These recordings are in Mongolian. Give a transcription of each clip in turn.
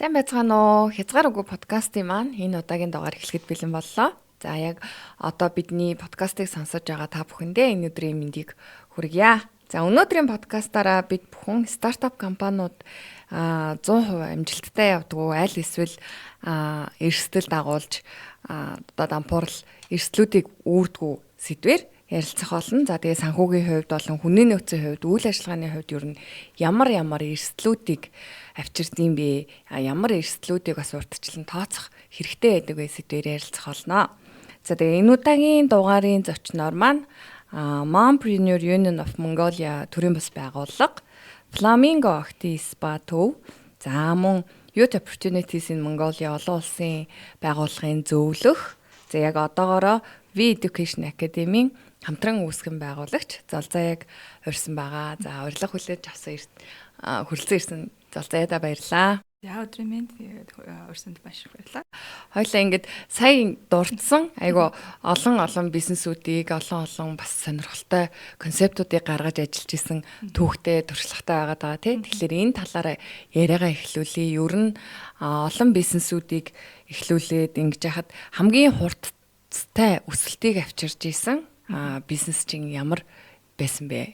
Сайн байцгаана уу? Хязгаар үгүй подкастын маань энэ удаагийн дугаар эхлэхэд бэлэн боллоо. За яг одоо бидний подкастыг сонсож байгаа та бүхэндээ энэ өдрийн мэндийг хүргье. За өнөөдрийн подкастаараа бид бүхэн стартап компаниуд 100% амжилттай явдаг аль эсвэл эрсдэл дагуулж одоо дампуурал эрсдлүүдийг үүрдгүү сэдвээр ярилцах болно. За тэгээ санхүүгийн хувьд болон хүний нөөцийн хувьд үйл ажиллагааны хувьд ер нь ямар эрсдлүүдийг авчирсан бэ? Ямар эрсдлүүдийг бас урьдчилан тооцох хэрэгтэй байдаг вэ сэдвээр ярилцах болно. За тэгээ энэ удаагийн дугаарын зочноор маань Mompreneur Union of Mongolia төрийн бас байгууллага, Flamingo Охтын Spa төв, за мөн Youth Opportunities in Mongolia олон улсын байгууллагын зөвлөх, за яг одоогоороо V-Education Academy-ийн хамтран үүсгэн байгуулагч Золзаяг урьсан байгаа. За урилга хүлээж авсан хүрэлцэн ирсэн Золзаяда баярлаа. За өдрийн мэнд урьсанд маш их баярлаа. Хоёлаа ингээд сая дурдсан айгу олон бизнесүүдийг олон бас сонирхолтой концептуудыг гаргаж ажиллаж исэн түүхтэй туршлагатай байгаад байгаа тийм. Тэгэхээр энэ талаараа яриагаа эхлүүлээ. Ер нь олон бизнесүүдийг эхлүүлээд ингэж яхад хамгийн хурдтай өсөлтийг авчирж исэн бизнес чинь ямар байсан бэ?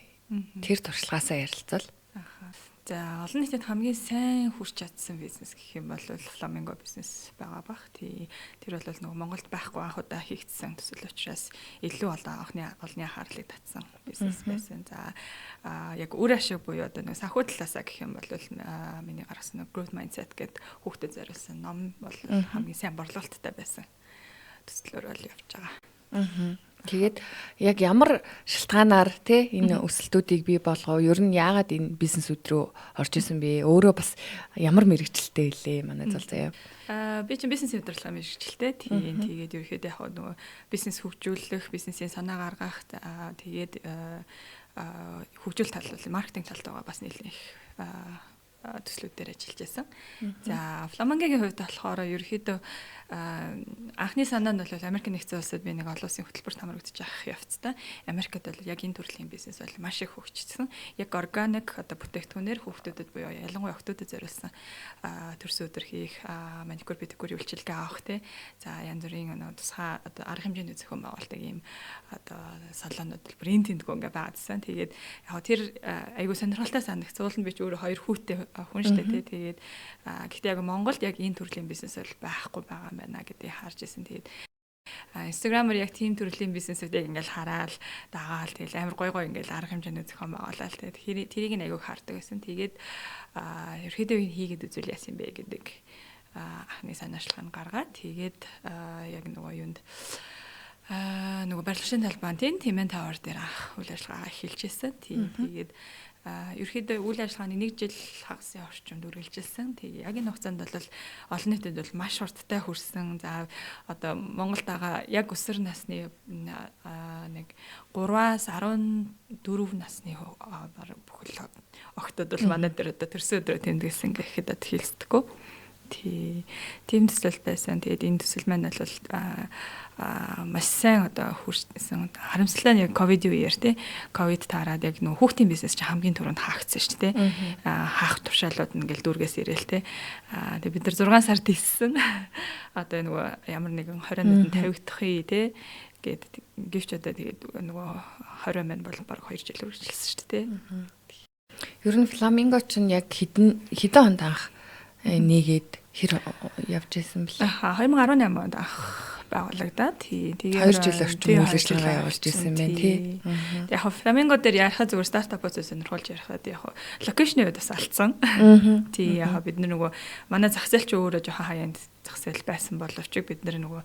Тэр туршлагаасаа ярилцвал. За олон нийтэд хамгийн сайн хүрч чадсан бизнес гэх юм бол Flamingo бизнес байгаа бах. Тэр бол нөгөө Монголд байхгүй анх удаа хийгдсэн төсөл учраас илүү олонны анхаарлыг татсан бизнес байсан. За яг үр ашиг буюу одоо нөгөө санхүү талаасаа гэх юм бол миний гаргасан growth mindset гэдэг хүүхдэд зориулсан ном бол хамгийн сайн борлуулалттай байсан төслөөр бол явж байгаа. Тэгээд яг ямар шалтгаанаар те энэ өсөлтүүдийг бий болгоо? Ер нь яагаад энэ бизнесүүд рүү орж исэн бэ? Өөрөө бас ямар мэрэгчлэлтэй илээ манай Золзаяа? Би чинь бизнесийн удирдлага мэрэгчлэлтэй. Тэгээд ерөөхдөө яг нөгөө бизнес хөгжүүлэх, бизнесийн санаа гаргах, тэгээд хөгжүүл тал бол маркетинг талтайгаа бас нэлээд их төслүүдээр ажиллаж байсан. За Flamingo-гийн хувьд болохоор ерөөхдөө анхны санаа нь бол Америк нэгдсэн улсад би нэг олон улсын хөтөлбөрт хамрагдчих явцтай. Америкт бол яг энэ төрлийн бизнес бол маш их хөгжсөн. Яг органик одоо бүтээгдэхүүнээр хүүхдүүдэд буюу ялангуяа охтуудад зориулсан төрсөдөр хийх, маникюр, педикюр үйлчилгээ авах те. За янз бүрийн тусгай одоо арга хэмжээний зохион байгуулалтыг ийм одоо салонууд бол брэнд тэмдгүү ингээ байгаадсан. Тэгээд яг тэр айгуу сонирхолтой санагдсан. Уул нь би ч өөрөө 2 хүүтэй хүн штэ те. Тэгээд гэхдээ яг Монголд яг энэ төрлийн бизнес бол байхгүй байгаа байна гэдгийг харж ирсэн. Тэгээд Instagram-аар яг тийм төрлийн бизнесүүдийг ингээл хараад дагаал тэгэл амар гой ингээл арга хэмжээний зохион байгуулалт тэгээд тэрийг нь айгуу хардаг байсан. Тэгээд ерөөдөө хийгээд үзүүл яасан бэ гэдэг анхны санаачлалыг гаргаад тэгээд яг нөгөө юунд нөгөө барилгын талбайн Тимэн Тавер дээр үйл ажиллагаа эхэлжсэн. Тэгээд ерөөхдөө үйл ажиллагааны 1 жил хагасын орчимд үргэлжилсэн. Тэгээ яг энэ хугацаанд бол олон нийтэд бол маш хурдтай хүрсэн. За одоо Монголд байгаа яг өсвөр насны нэг 3-аас 14 насны бүхэл охтод бол манай дээр одоо төрсөн өдрөө тэмдэглэсэн гэхэд хэлцдэггүй. Тийм төсөл байсан. Тэгээд энэ төсөл маань бол маш сайн одоо хүрсэн. Харамсалтай нь яг ковид үеэр тий. Ковид таарад яг нөгөө хүүхдийн бизнес чинь хамгийн түрүүнд хаагдсан шүү дээ. Хаах тушаалууд нь ингээл дүүргээс ирээл тий. Тэгээд бид нар 6 сард хийсэн. Одоо нөгөө ямар нэгэн 20-нд тавигдахыг тий. Гэт гівч одоо тэгээд нөгөө 20 мэн бол баг 2 жил үргэлжилсэн шүү дээ. Ер нь Flamingo чинь яг хэдэн хонд анх нэгээд хэр явж исэн бэл. 2018 онд анх байгуулагдаад тэгээд 2 жил орчим үйл ажиллагаа явуулж исэн байна тий. Яг Flamingo дээр ярихад зүгээр стартапуудыг сонирхолж ярихад яг локейшны үед бас алдсан. Тий яг бид нөгөө манай зах зээл ч өөрөө жоохон хаяанд зах зээл байсан боловч бид нөгөө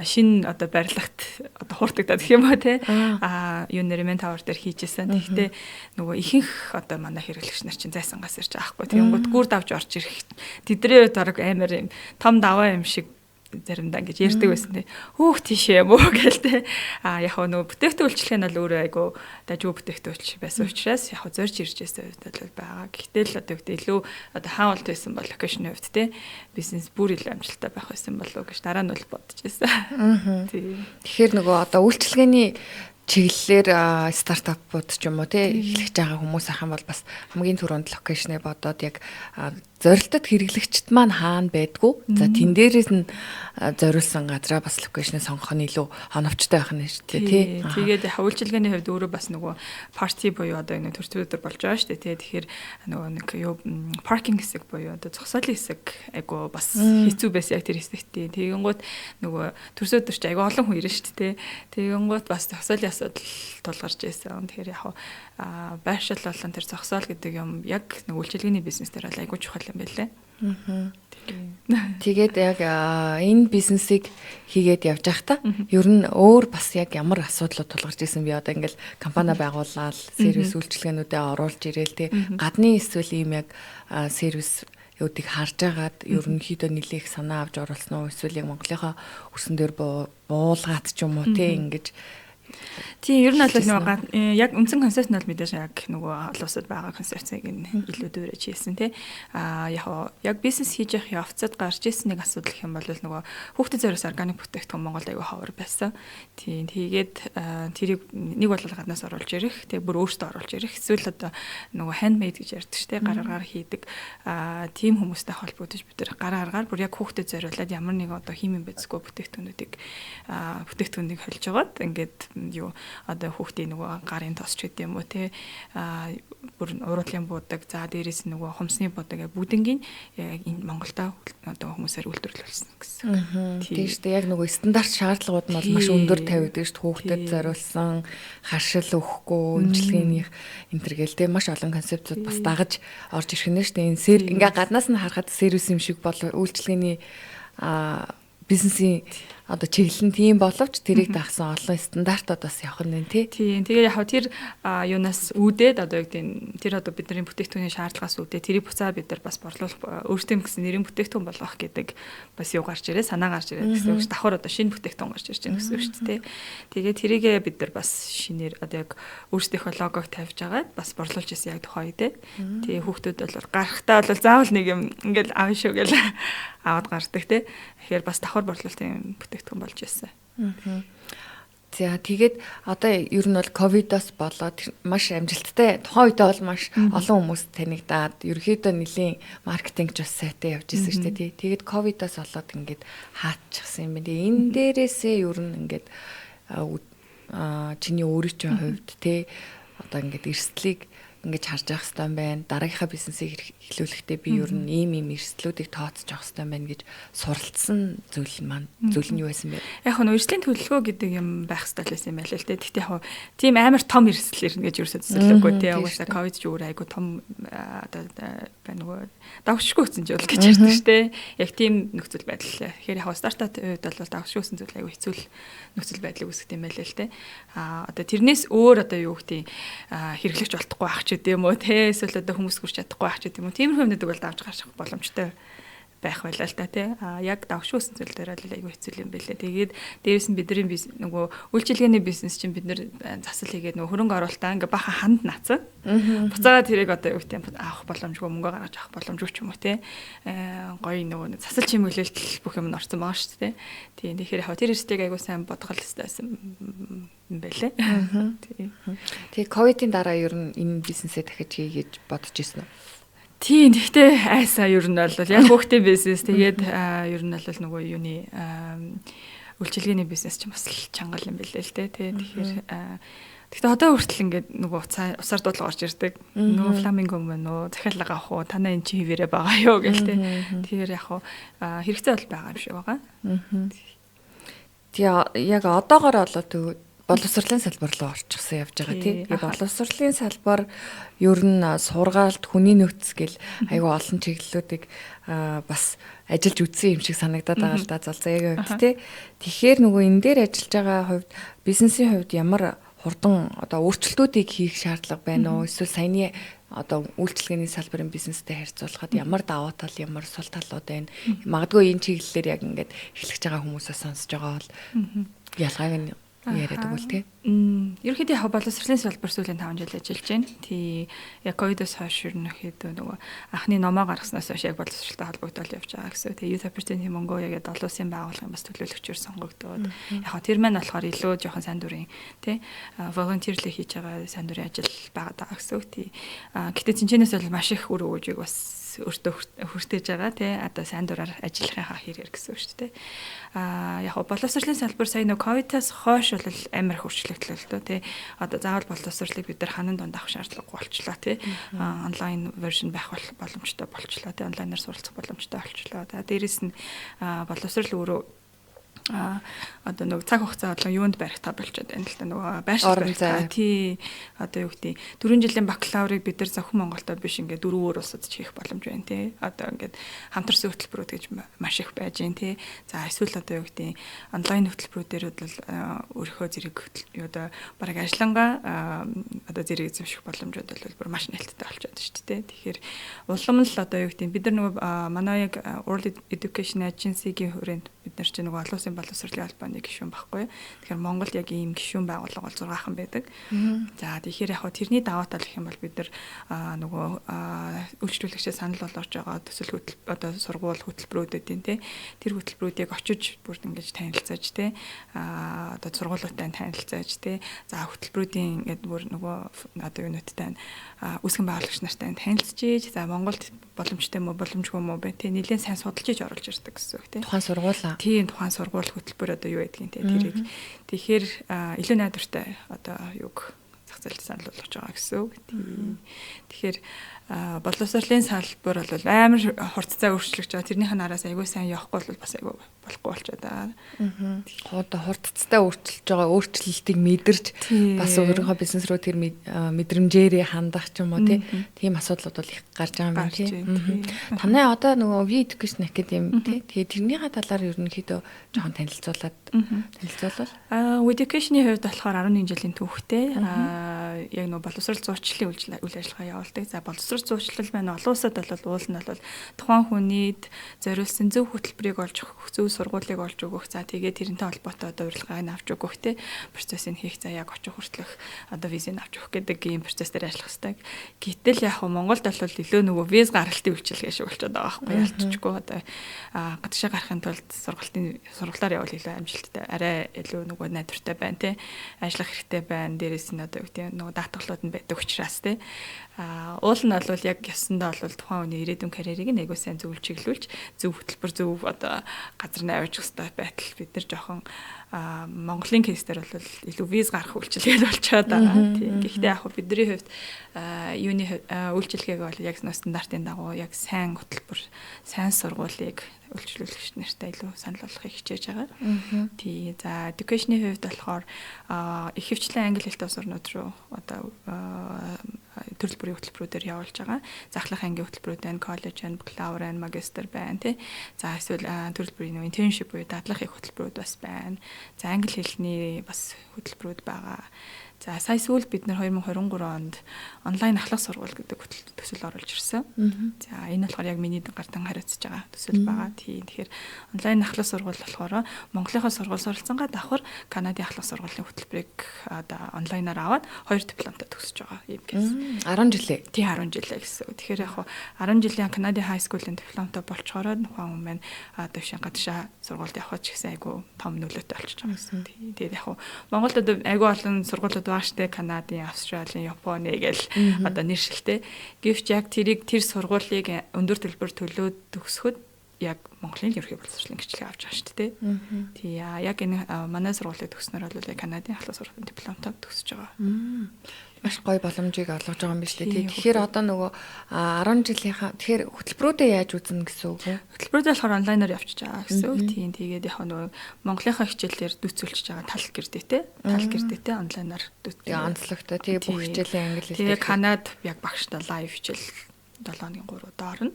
шинэ одоо барилгат одоо хууртагдаад гэх юм уу тий. Юу нэрмэн тавар дээр хийжсэн. Гэхдээ нөгөө ихэнх одоо манай хэрэглэгч нар чинь зайсангаас ирж аахгүй. Тэнгүүд гүрд авч орж ирэх тэдрээ дараг амар юм том даваа юм шиг заримдаа ингэж ярьдаг байсан тий. Хөөх тийшээ юм уу гэлтэй. Яг нөгөө бүтээгдэхүүн үйлчлэх нь бол өөрөө айгу дажгүй бүтээгдэхүүн байсан учраас яг зорж ирж байсан үед бол байгаа. Гэхдээ л одоо илүү одоо хаалт байсан бол локейшны хувьд тий. Бизнес бүр илүү амжилттай байх байсан болов уу гэж дараа нь бол бодож байсан. Тий. Тэгэхээр нөгөө одоо үйлчлэгээний чиглэлээр стартапууд ч юм уу тий эхлэж байгаа хүмүүс ах юм бол бас хамгийн түрүүнд локейшнээ бодоод яг зорилтод хэрэглэгчд маань хаана байдгүй. За тэн дээрээс нь зориулсан газраа бас локейшнээ сонгох нь илүү оновчтой байх нь шүү дээ тий. Тэгээд үйлчилгээний хувьд өөрөө бас нөгөө парти буюу одоо энэ төртөөр болж байгаа шүү дээ тий. Тэгэхээр нөгөө нэг юу паркинг хэсэг буюу одоо зогсоолын хэсэг айгу бас хэцүү байсан яг тэр хэсэгт. Тэгэнгუთ нөгөө төрсөдөр ч айгу олон хүн ирнэ шүү дээ тий. Тэгэнгуთ бас зогсоолын асуудал тулгарч байсан. Тэгэхээр яг байршил болон тэр зогсоол гэдэг юм яг нэг үйлчилгээний бизнес дээр бол айгу чухал юм байлээ. Тэгээд яг энэ бизнесийг хийгээд явж байхдаа ер нь өөр бас яг ямар асуудлууд тулгарч ирсэн би одоо ингээл компани байгуулаад сервис үйлчилгээнүүдэд оруулж ирээл те гадны эсвэл ийм яг сервис үүдийг харж агаад ерөнхийдөө нэлээх санаа авч оруулсан уу эсвэл яг Монголынхаа өрсөн дээр буулгаад ч юм уу те ингэж Тийм ер нь бол нөгөө яг үндсэн концепт нь бол мэдээж яг нөгөө олон улсад байгаа концепцийг илүү дүүрэж хийсэн тий. Яг бизнес хийж явах явцад гарч ирсэн нэг асуудал гэх юм бол нөгөө хүүхдэд зориулсан органик бүтээгдэхүүн Монголд аягүй ховор байсан. Тийм тэгээд тэрийг нэг бол гаднаас оруулж ирэх, тэгээд бүр өөртөө оруулж ирэх. Эсвэл одоо нөгөө handmade гэж ярьдаг шүү дээ. Гар аргаар хийдэг тийм хүмүүстэй холбогдож бид нар гар аргаар бүр яг хүүхдэд зориулаад ямар нэг одоо химийн бэцгүй бүтээгдэхүүнүүдийг холж аваад ингээд юу одоо хүүхдийн нөгөө гарын тос ч гэдэг юм уу те бүр уруудлын буудаг за дээрээс нөгөө хумсны буудаг бүгднгийн яг энэ Монголда одоо хүмүүсээр үйлдвэрлүүлсэн гэсэн. Тийм шүү дээ яг нөгөө стандарт шаардлагууд нь бол маш өндөр тавигдаг шүү дээ хүүхдэд зориулсан харшил өгөхгүй имчилгээнийх энтергээл те маш олон концепцууд бас дагаж орж ирэх нь шүү дээ энэ ингээ гаднаас нь харахад сервис юм шиг бол үйлчилгээний бизнесийн одоо чиглэл нь тийм боловч тэрийг дагсан олон стандартууд бас явах нь тий. Тийм. Тэгээ яг тэр юунаас үүдээд одоо яг тэр одоо бидний бүтээгдэхүүний шаардлагаас үүдээ тэрийг буцаа бид нар бас борлуулах өөртөө гэсэн нэрийн бүтээгдэхүүн болгох гэдэг бас юу гарч ирээ санаа гарч ирээ гэсэн үг. Давхар одоо шинэ бүтээгдэхүүн гарч ирж байгаа гэсэн үг шүү дээ. Тэгээ тэрийгээ бид нар бас шинээр одоо яг өөрсдийнхөө логог тавьж агаад бас борлуулж ирсэн яг тухай тий. Тэгээ хүүхдүүд бол гарахтаа бол заавал нэг юм ингээл аав шүү гэл аваад гардаг тий. Тэгэхээр бас давхар борлуулалтын бүтээгдэхүүн болж ирсэн. За тэгээд одоо ер нь бол ковидоос болоод маш амжилттай тухайн үедээ бол маш олон хүмүүс танигдаад ерөөхдөө нэлийн маркетинг ч бас сайтай явж ирсэн шүү дээ. Тэгээд ковидоос болоод ингээд хааччихсан юм байна. Энэ дээрээсээ ер нь ингээд чиний өөрийн хувьд те одоо ингээд эрсдлийг ингэж харж явах хэрэгтэй юм байна. Дараагийнхаа бизнесийг эхлүүлэхдээ би ер нь ийм эрсдлүүдийг тооцож авах хэрэгтэй юм байна гэж суралцсан зүйл нь юу байсан бэ? Яг нь эрсдлийн төлөвлөгөө гэдэг юм байх хэрэгтэй байсан юм байна л дээ. Гэхдээ яг тийм амар том эрсдэл ирнэ гэж юусаа төсөөлөөгүй тий. Угаасаа ковид ч өөр айгу том одоо нөгөө давшгүй гэсэн зүйл гэж ярьдаг шүү дээ. Яг тийм нөхцөл байдал. Тэгэхээр яг стартап үед бол давшгүйсэн зүйл айгу хэцүү нөхцөл байдлыг үүсгэх юм байна л дээ. Одоо тэрнээс өөр одоо юу гэдэг хэрэглэгч болтохгүй ах ч гэдэм үү те эсвэл одоо хүмүүс хүрч чадахгүй ах ч гэдэм үү. Тиймэрхүү юмнууд бол давж гарах боломжтой байх байлаа л та тий. Яг давшгүйсэн зүйл дээр л айгүй хэцүү юм байлээ. Тэгээд дээрээс нь бидний нөгөө үйлчилгээний бизнес чинь бид нэр засал хийгээд нөгөө хөрөнгө оруулалтаа ингээ бахан ханд наацсан. Буцаагаад тэрийг одоо юу гэдэг авах боломжгүй мөнгө гаргаж авах боломжгүй ч юм уу тий. Гоё нөгөө засал чимэглэлт бүх юм орсон байгаа шүү дээ. Тийм тэгэхээр яг тэр эрсдлийг айгүй сайн бодгол хэвчээсэн юм байлээ. Тэгээ ковидын дараа ер нь энэ бизнесээ дахиж хийж бодож ирсэн үү? Тийм гэхдээ айсаа ер нь бол яг хүүхдийн бизнес тэгээд ер нь бол нөгөө юуны үйлчилгээний бизнес ч бас чангал юм байлээ л дээ тий. Тэгэхээр гэхдээ одоо хүртэл ингээд нөгөө усаар дуудлага орж ирдэг. Нөгөө фламинго мөн үү захиалга авах уу танаа эн чи хിവэрэ байгаа юу гэл тий. Тэгэхээр яг хэрэгцээ бол байгаа юм шиг байгаа. Тэгээ яг одоогоор болоо боловсролын салбар руу орчихсан явж байгаа тийм. Боловсролын салбар ер нь сургаалт хүний нөөц гэл айгүй олон чиглэлүүдийг бас ажиллаж үзсэн юм шиг санагдаад байгаа л да залзаагийн хувьд тийм. Тэгэхээр нөгөө энэ дээр ажиллаж байгаа хувьд бизнесийн хувьд ямар хурдан одоо өөрчлөлтүүдийг хийх шаардлага байна уу? Эсвэл саяны одоо үйлчилгээний салбарын бизнестэй харьцуулахад ямар даваа тал, ямар сул талууд байна? Магадгүй энэ чиглэлээр яг ингээд эхлэж байгаа хүмүүсээс сонсож байгаа бол ялгааг нь яриад өгвөл тий. Ерөнхийдөө яг боловсролын салбар сүүлийн 5 жил ажиллаж байна. Тий яг ковидос хойш ерөнхийдөө нөгөө анхны номоо гаргаснаас хойш яг боловсролтой холбогдол явж байгаа гэсэн. Тэгээ Youth Opportunity Mongolia гэдэг олон улсын байгууллагын бас төлөөлөгчөөр сонгогдоод яг тэр маань болохоор илүү жоохон сайн дурын тий volunteer-лэг хийж байгаа сайн дурын ажил байгаа даа гэсэн. Тий гэтээ цэнчнээс бол маш их үр өгөөжийг бас өөртөө хүртэж байгаа тий одоо сайн дураар ажиллахынхаа хэрэг гэсэн үг шүү дээ. Яг боловсролын салбар сая нөө ковидоос хойш бол амар их өөрчлөгдлөө л дөө тий одоо заавал боловсролыг бид нар ханан донд авах шаардлагагүй болчлоо тий онлайн вершн байх боломжтой болчлоо тий онлайнаар суралцах боломжтой болчлоо. Дээрээс нь боловсрол өөрөө одоо нэг цаг хугацаа болон юунд барих та болчиход байна л да нөгөө байршил барих тий одоо юу гэдэг 4 жилийн бакалаврыг бид нар зөвхөн Монголдо биш ингээд 4 өөр улсад ч хийх боломж байна тий одоо ингээд хамтарсан хөтөлбөрүүд гэж маш их байж гин тий за эсвэл одоо юу гэдэг онлайн хөтөлбөрүүдээр бол өөрийнхөө зэрэг одоо бараг ажиллангаа одоо зэрэг эзэмших боломжууд бол бүр маш нээлттэй болчиход байна шүү дээ тэгэхээр улам л одоо юу гэдэг бид нар нөгөө манай яг World Education Agency-гийн хүрээнд бид нар чинь нөгөө олон улсын боловсролын албаны гишүүн байхгүй. Тэгэхээр Монголд яг ийм гишүүн байгууллага бол 6хан байдаг. За тэгэхээр яг тэрний даваа тал гэх юм бол бид нар нөгөө үйлчлүүлэгчээ санал болгож байгаа төсөл одоо сургууль хөтөлбөрүүдэд тий тэр хөтөлбөрүүдийг очиж бүр ингэж танилцаж тий одоо сургуулиудтай танилцаж тий за хөтөлбөрүүдийн ингээд бүр нөгөө одоо юунуудтай үүсгэн байгуулагч нартай танилцж за Монголд боломжтой мó боломжгүй мó бэ тий нэлээд сайн судалж иж оруулж ирдэг гэсэн үг тий тухайн сургуулаа тийм тухайн сургууль хөтөлбөр одоо юу гэдгийг те тэрийг тэгэхээр илүү найдвартай одоо юг зах зээлд санал болгож байгаа гэсэн үг. Тэгэхээр боловсролын салбар бол амар хурцтай өөрчлөгдөж байгаа. Тэрнийх нь араас айгүй сайн явахгүй бол бас айгүй болохгүй болчиход байгаа. Одоо хурцтай өөрчлөж байгаа өөрчлөлтийг мэдэрч бас өөрийнхөө бизнес руу тэр мэдрэмжээрээ хандах ч юм уу тийм асуудлууд бол их гарч байгаа юм байна тийм. Танай одоо нөгөө We Education Academy тийм тэрнийхээ талаар ерөнхийдөө жоохон танилцуулаад танилцуулбал. We Education-ийн хувьд болохоор 11 жилийн түүхтэй яг нөгөө боловсрол зурчлалын үйл ажиллагаа явуулдаг. За боловсрол зурчлал маань олон улсад бол уул нь бол тухайн хүнийд зориулсан зөв хөтөлбөрийг олж өгөх, зөв сургуулийг олж өгөх. За тэгээд тэрнтэй холбоотой одоо урилгааг авч өгөх те процессыг хийх за яг очих хүртэлх одоо визийг авч өгөх гэдэг ийм процесс дээр ажиллах хэрэгтэй. Гэтэл яг Монголд бол илүү нөгөө виз гаргалтын үйлчилгээ шиг болчиход байгаа байхгүй ялцчихгүй одоо гадагшаа гарахын тулд сургалтаар явал илүү амжилттай арай илүү нөгөө найдвартай байна те ажиллах хэрэгтэй байна. Дээрээс нь одоо гэдэг нөгөө даатгалууд нь байдаг учраас те уул нь бол яг ясандаа бол тухайн хүний ирээдүйн карьерийг айгуу сайн зөвлөж чиглүүлж зөв хөтөлбөр зөв одоо газар навьж өстой байтал бид нар жоохон Монголын кейсээр бол илүү виз гарах үйлчилгээ болчиход байгаа. Тийм. Гэхдээ яг бидний хувьд юуны үйлчилгээг бол яг стандартын дагуу яг сайн хөтөлбөр, сайн сургуулийг үйлчлүүлэгч нартай илүү санал болгохыг хичээж байгаа. Тий. За education-ийн хувьд болохоор их хвчлэн англи хэлтэй сурнууд руу одоо төрөл бүрийн хөтөлбөрүүдээр явуулж байгаа. Захлах ангийн хөтөлбөрүүд байна, коллеж байна, бакалавр байна, магистр байна тий. За эсвэл төрөл бүрийн internship буюу дадлах их хөтөлбөрүүд бас байна. За англи хэлний бас хөтөлбөрүүд байгаа. За сая сүүл бид нэр 2023 онд онлайн ахлах сургууль гэдэг төсөл оруулж ирсэн. За энэ болохоор яг миний гартан хариуцж байгаа төсөл байгаа. Тийм. Тэгэхээр онлайн ахлах сургууль болохоор Монголынхаа сургууль суралцсангаа давхар Канадын ахлах сургуулийн хөтөлбөрийг одоо онлайнаар аваад 2 дипломтой төгсөж байгаа юм гэсэн. 10 жилээ. Тий 10 жилээ гэсэн. Тэгэхээр яг 10 жилийн Канадын high school-ийн дипломтой болчоороо нөхөн хүмүүс одоо шин гадагшаа сургуульд явах ч гэсэн айгу том нөлөөтэй болчихж байгаа гэсэн. Тэгээд яг Монголд одоо айгу олон сургуулиуд байгаа штэ Канадын, Австралийн, Японы гэл одоо нэршилтэй. Гэвч яг тэр сургуулийг өндөр төлбөр төлөөд төгсөхөд яг Монголын ерхий боловсролын гэрчлэгээ авч байгаа шүү дээ. Тий яг энэ манай сургуулийг төгснөр бол яг Канадын ахлах сургуулийн дипломтой төгсөж байгаа. Маш гоё боломжийг олгож байгаа юм биш үү? Тэгэхээр одоо нөгөө 10 жилийнхаа тэгэхээр хөтөлбөрүүдээ яаж үзнэ гэсэн үг вэ? Хөтөлбөрүүдээ болохоор онлайнаар явчихж байгаа гэсэн үг. Тийм тэгээд яг нөгөө Монголынхаа хичээлээр дүцүүлж байгаа тал гэрдээтэй онлайнаар дүцүүлж. Онцлогтой. Тэгээ бүх хичээлийн англи хэл. Тэгээ Канад яг багштай лайв хичээл 7-ны 3 орно.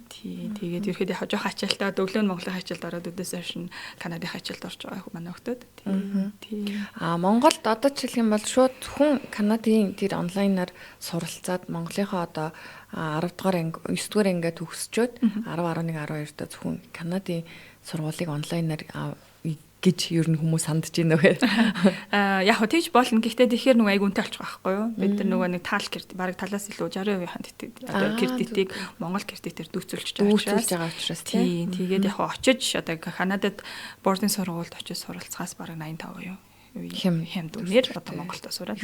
Тий. Тэгээд ерөөхдөө яг жоох ачаалтаа өглөө нь Монголын хичээлд ороод өдөөс хойш Канадын хичээлд орж байгаа манай хүмүүс. Тий. Монголд одоо ч хэлэх юм бол шууд хүн Канадын тэр онлайнаар суралцаад Монголынхаа одоо 10 дугаар анги 9 дугаар ангиа төгсчөөд 10, 11, 12 доо зөвхөн Канадын сургуулийг онлайнаар гэж ер нь хүмүүс сандж байна вэ? Яг хөө тийж болно. Гэхдээ тэгэхээр нөгөө айг үнэтэй болчих واخгүй юу? Бид нар нөгөө нэг таал кредит бараг талаас илүү 60% одоо кредитийг Монгол кредитээр дүүцүүлж байгаа учраас тийм. Тэгээд яг очиж одоо Канадад бордын сургуульд очиж суралцахаас бараг 85% юу? Хямд үнээр одоо Монголд сураад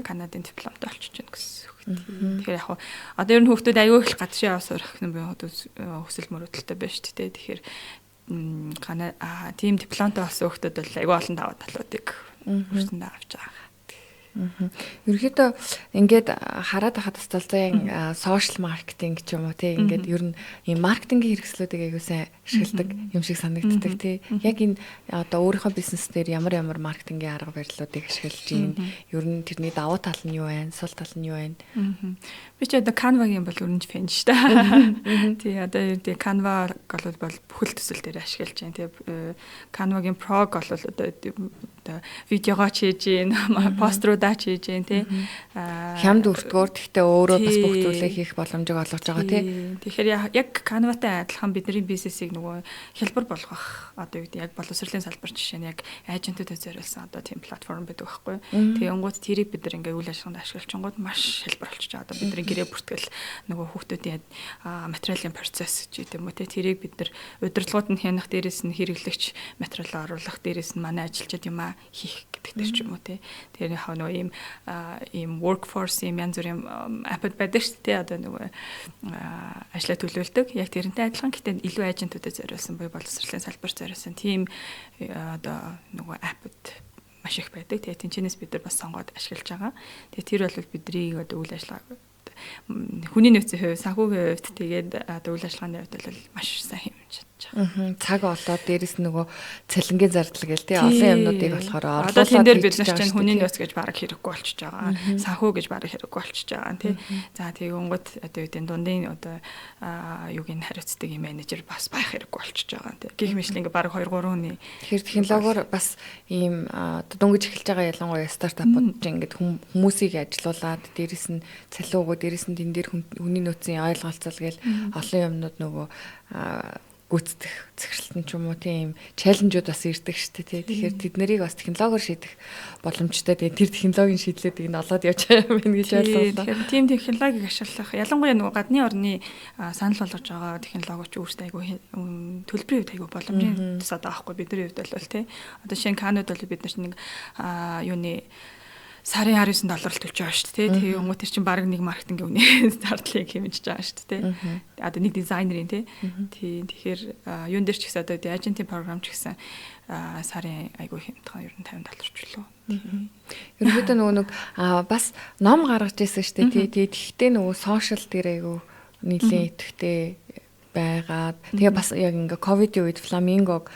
Канадын дипломтой болчих чинь гэсэн үг. Тэгэхээр яг одоо ер нь хүүхдүүд аюул их гадшаа яваа сурах юм би хүсэл мөрөөдөлтэй байна шүү дээ. Тэгэхээр тийм дипломтой болсон хүүхдүүд бол аюул олон даваа талуудыг хүртэнд авч байгаа. Ерөнхийдөө ингээд хараад байхад тасталцаа сошиал маркетинг ч юм уу тий ингээд ер нь ийм маркетингийн хэрэгслүүдийг аягүй сайн ашигладаг юм шиг санагддаг тий. Яг энэ одоо өөрийнхөө бизнес дээр ямар маркетингийн арга барилуудыг ашиглаж байна. Ер нь тэрний давуу тал нь юу вэ? Сул тал нь юу вэ? Би ч одоо Canva-гийн бол өрнж фэн шүү дээ. Тий одоо Canva бол бүхэл төсөл дээр ашиглаж байна тий. Canva-гийн Pro бол одоо видеогоо хийж гин поструудаа хийж гин тий хямд өртгөөр гэхдээ өөрөө бас бүх зүйлээ хийх боломжийг олгож байгаа тий. Тэгэхээр яг Canva-тай адилхан бидний бизнесийг нөгөө хялбар болгох одоо юу гэдэг яг боловсролын салбар жишээ нь яг ажентуудад зориулсан одоо тийм платформ байдаг байхгүй. Тэгээ онгууд тэрийг бид нар ингээ үйл ажиллагаанд ашиглаж маш хялбар болчихж байгаа. Одоо бидний гэрээ бүртгэл нөгөө хүүхдүүдийн материалын процесс ч гэдэм үү тий тэрийг бид нар удирдлагууд нь хянах дээрээс нь хэрэглэгч материал оруулах дээрээс нь манай ажилчид юм хийх гэдэг төр ч юм уу тий. Тэр яг нөгөө ийм workforce юм янз бүрийн апп байдаг шүү дээ. Одоо нөгөө ажлаа төлөвлөдөг. Яг тэрнтэй адилхан гэхдээ илүү ажентуудад зориулсан буюу боловсролын салбарт зориулсан тийм одоо нөгөө аппд маш их байдаг. Тэгээ тэнцэнээс бид нар бас сонгоод ашиглаж байгаа. Тэгээ тэр бол бидний одоо үйл ажиллагаа хүний нөөцийн хувь, санхүүгийн хувьд тэгээд одоо үйл ажиллагааны хувьд бол маш сайн хэмжиж байгаа. Цаг олоод дээрэс нөгөө цалингийн зардал гээл тий олон юмнуудыг болохоор орлуулад одоо тэн дээр бид нар чинь хүний нөөц гэж бараг хэрэггүй болчихж байгаа. Санхүү гэж бараг хэрэггүй болчихж байгаа тий. За тэгээд онгод одоо үеийн дундын одоо юугийн хариуцдаг юм менежер бас байх хэрэггүй болчихж байгаа тий. Гэх мэт ингээ бараг 2 3 хүний. Тэгэхээр технологиор бас ийм дөнгөж эхэлж байгаа ялангуяа стартапууд чинь ингээд хүмүүсийг ажилуулад дээрэс нь цалин өгөө дээрэс нь тэн дээр хүний нөөцийн ойлголцол гээл олон юмнууд нөгөө гүйцэтгэх захиралтын ч юм уу тийм чаленжууд бас ирдэг шүү дээ. Тэгэхээр тэд нарыг бас технологиор шийдэх боломжтой. Тэгээ тэр технологийн шийдлүүдийг нь олоод явж байгаа юм гэж ойлголоо. Тэгэхээр тийм технологиг ашиглах ялангуяа нөгөө гадны орны санал болгож байгаа технологич өөрсдөө айгүй төлбөрийн хувьд айгүй боломжийн тусаад байгаа байхгүй бидний хувьд бол тий. Одоо шинэ Канадад бол бид нар нэг юуны сарын $19 төлж байгаа шүү дээ. Тэгээ юм уу тэр чинь баг нэг маркетингийн үнэ зардлыг хэмжиж байгаа шүү дээ. Одоо нэг дизайнерын тий. Тэгэхээр юун дээр ч гэсэн одоо ажентийн програм ч гэсэн сарын айгүй хэмтхан ер нь $50 ч лөө. Ерөнхийдөө нөгөө бас ном гаргаж ирсэн шүү дээ. Тэгэхдээ нөгөө сошиал дээр айгүй нийлээ идэвхтэй байгаад тэгээ бас яг ингээ ковидын үед фламингог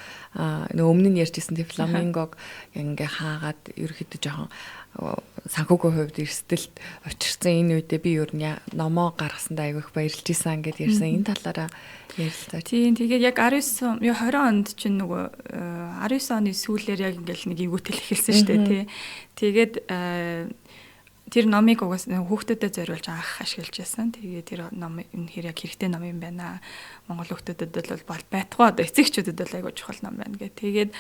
өмнө нь ярьжсэн тийм фламингог ингээ хаагаад ерөөхдөө жоохон санхүүгийн хувьд эрсдэлд учирсан энэ үедээ би ер нь номоо гаргасандаа айгүй их баярлж исэн гэдээ ярьсан энэ талаараа ярилцлаа. Тийм тэгээд яг 19 20 онд чинь нөгөө 19 оны сүүлээр яг ингээл нэг ивгүүтэл эхэлсэн шүү дээ тий. Тэгээд тэр номыг угаас хүүхдүүдэд зориулж анх ашиглаж байсан. Тэгээ тэр ном энэ хэр яг хэрэгтэй ном юм байна. Монгол хүүхдүүдэд бол байтугай одоо эцэгчүүдэд бол айгуу чухал ном байна гэх. Тэгээд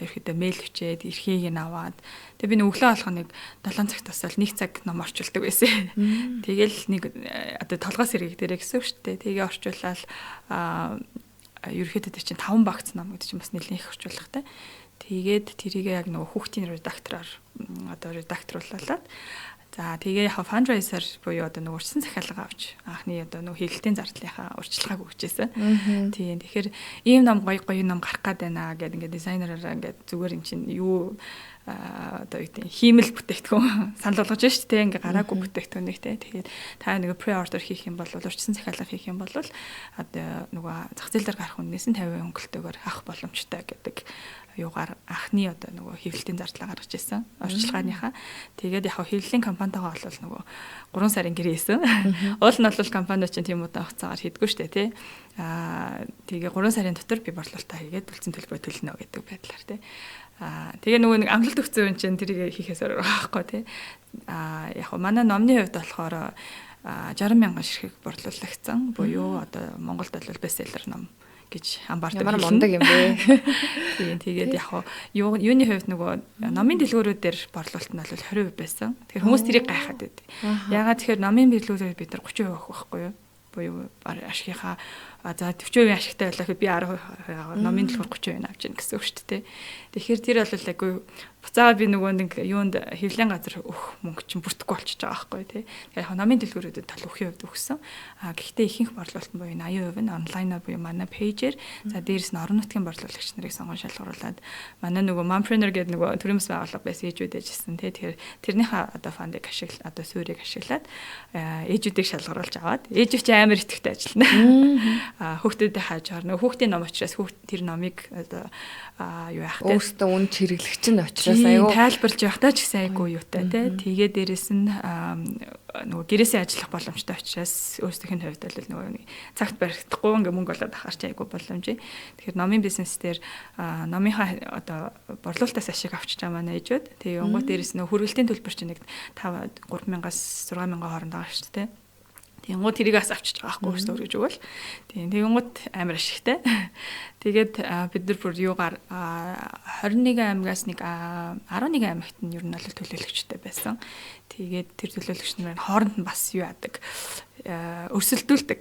ерөөхдөө мэйл өчээд эрхийг нь аваад тэгээ би өглөө алхах нэг 7 цаг тасвал 1 цаг ном орчуулдаг байсан. Тэгэл нэг одоо толгоос сэргийг дээрээ гэсэн үг шүү дээ. Тэгээ орчуулаад ерөөхдөө тэр чинь 5 багц ном гэдэг чинь бас нэлээд их орчуулгатай. Тэгээд тэрийг яг нөгөө хүүхдийн редактороор одоо редакторлуулаад за тэгээ яг фандрайзер буюу одоо нөгөө урьдчилан захиалга авч анхны одоо нөгөө хэлэлтийн зардлынхаа урьдчилгааг өгчээсэн. Тийм тэгэхээр ийм ном гоё ном гарах гээд байна гэдэг ингээд дизайнераараа ингээд зүгээр эн чинь юу одоо юу гэдэг хиймэл бүтээгдэхүүн санал болгож байна шүү дээ. Ингээ гараагүй бүтээгдэхүүнийг те. Тэгээд та нэг pre-order хийх юм бол урьдчилан захиалга хийх юм бол одоо нөгөө зах зээл дээр гарах үнээс нь 50% хөнгөлтөөр авах боломжтой гэдэг юугаар анхны одоо нөгөө хэвлэлтийн зардлаа гаргаж ирсэн орчилгааныхаа. Тэгээд яг хэвлэлийн компанитайгаа бол нөгөө 3 сарын гэрээ хийсэн. Уул нь бол компани чинь тийм удаан хугацаагаар хийдэггүй шүү дээ тий. Тэгээ 3 сарын дотор би борлуулалтаа хийгээд үлцэн төлбөрөө төлнө гэдэг байдлаар тий. Тэгээ нөгөө нэг амлалт өгсөн юм чинь тэрийг хийхээс өөр байхгүй тий. Яг манай номны хувьд болохоор 60,000 ширхэг борлуулагдсан. Буюу одоо Монголд бол бестселлер ном гэж амбартай ямар мундаг юм бэ. Тийм тэгээд яг юуны хувьд нөгөө номын дэлгүүрүүд дээр борлуулалт нь бол 20% байсан. Тэгэхээр хүмүүс тэрийг гайхаад байдаг. Ягаад тэгэхээр номын дэлгүүрээр бид нар 30% авах байхгүй юу? Буюу ашигынхаа за 40% ашигтай байлаа гэхэд би 10% номын дэлгүүр 30% авч яах гэсэн үг шүү дээ. Тэгэхээр тэр бол айгүй буцаага би нөгөө нэг юунд хэвлэн газар өөх мөнгө чинь бүртгэхгүй болчихж байгаа байхгүй тий. Тэгэхээр яг номын дэлгүүрүүдэд тал өхийн хувьд өгсөн. Гэхдээ ихэнх борлуулалт нь буюу 80% нь онлайнаар буюу манай пэйжээр за дээрэс нь орон нутгийн борлуулагч нарыг сонгон шалгаруулад манай нөгөө Mompreneur гэдэг нөгөө төрийн бас байгууллага байсан ээжүүд ээжсэн тий. Тэгэхээр тэрнийхээ одоо фандыг ашиглаад одоо суурийг ашиглаад ээжүүдийг шалгаруулж аваад ээжүүд чи амар итгэвтэй ажиллана. Хүүхдүүдэд хааж орно. Хүүхдийн ном учраас тэр номыг одоо юу яах вэ? Өөртөө үн чирэглэгч нь учраас аюу тайлбарлаж явахдаа ч гэсэн айгүй юутай тий. Тэгээ дээрэс нь нөгөө гэрээсээ ажиллах боломжтой учраас өөрсдийнх нь хувьд бол нөгөө цагт баригдахгүй ингээ мөнгө болоод ахаар чи айгүй боломж. Тэгэхээр номын бизнес дээр номынхаа одоо борлуулалтаас ашиг авчиж байгаа манай ээжүүд. Тэгээ онгууд дээрэс нөгөө хүргэлтийн төлбөр чинь нэг 3,000-аас 6,000 хооронд байгаа шүү дээ. Тэнгууд тэрийг бас авчиж байгаа байхгүй юу гэж өгвөл. Тийм тэнгууд амар ашигтай. Тэгээд бид нар бүр юугаар 21 аймагаас нэг 11 аймагт нь ер нь бол төлөөлөгчтэй байсан. Тэгээд тэр төлөөлөгч нар хооронд нь бас юу яадаг өрсөлдүүлдэг.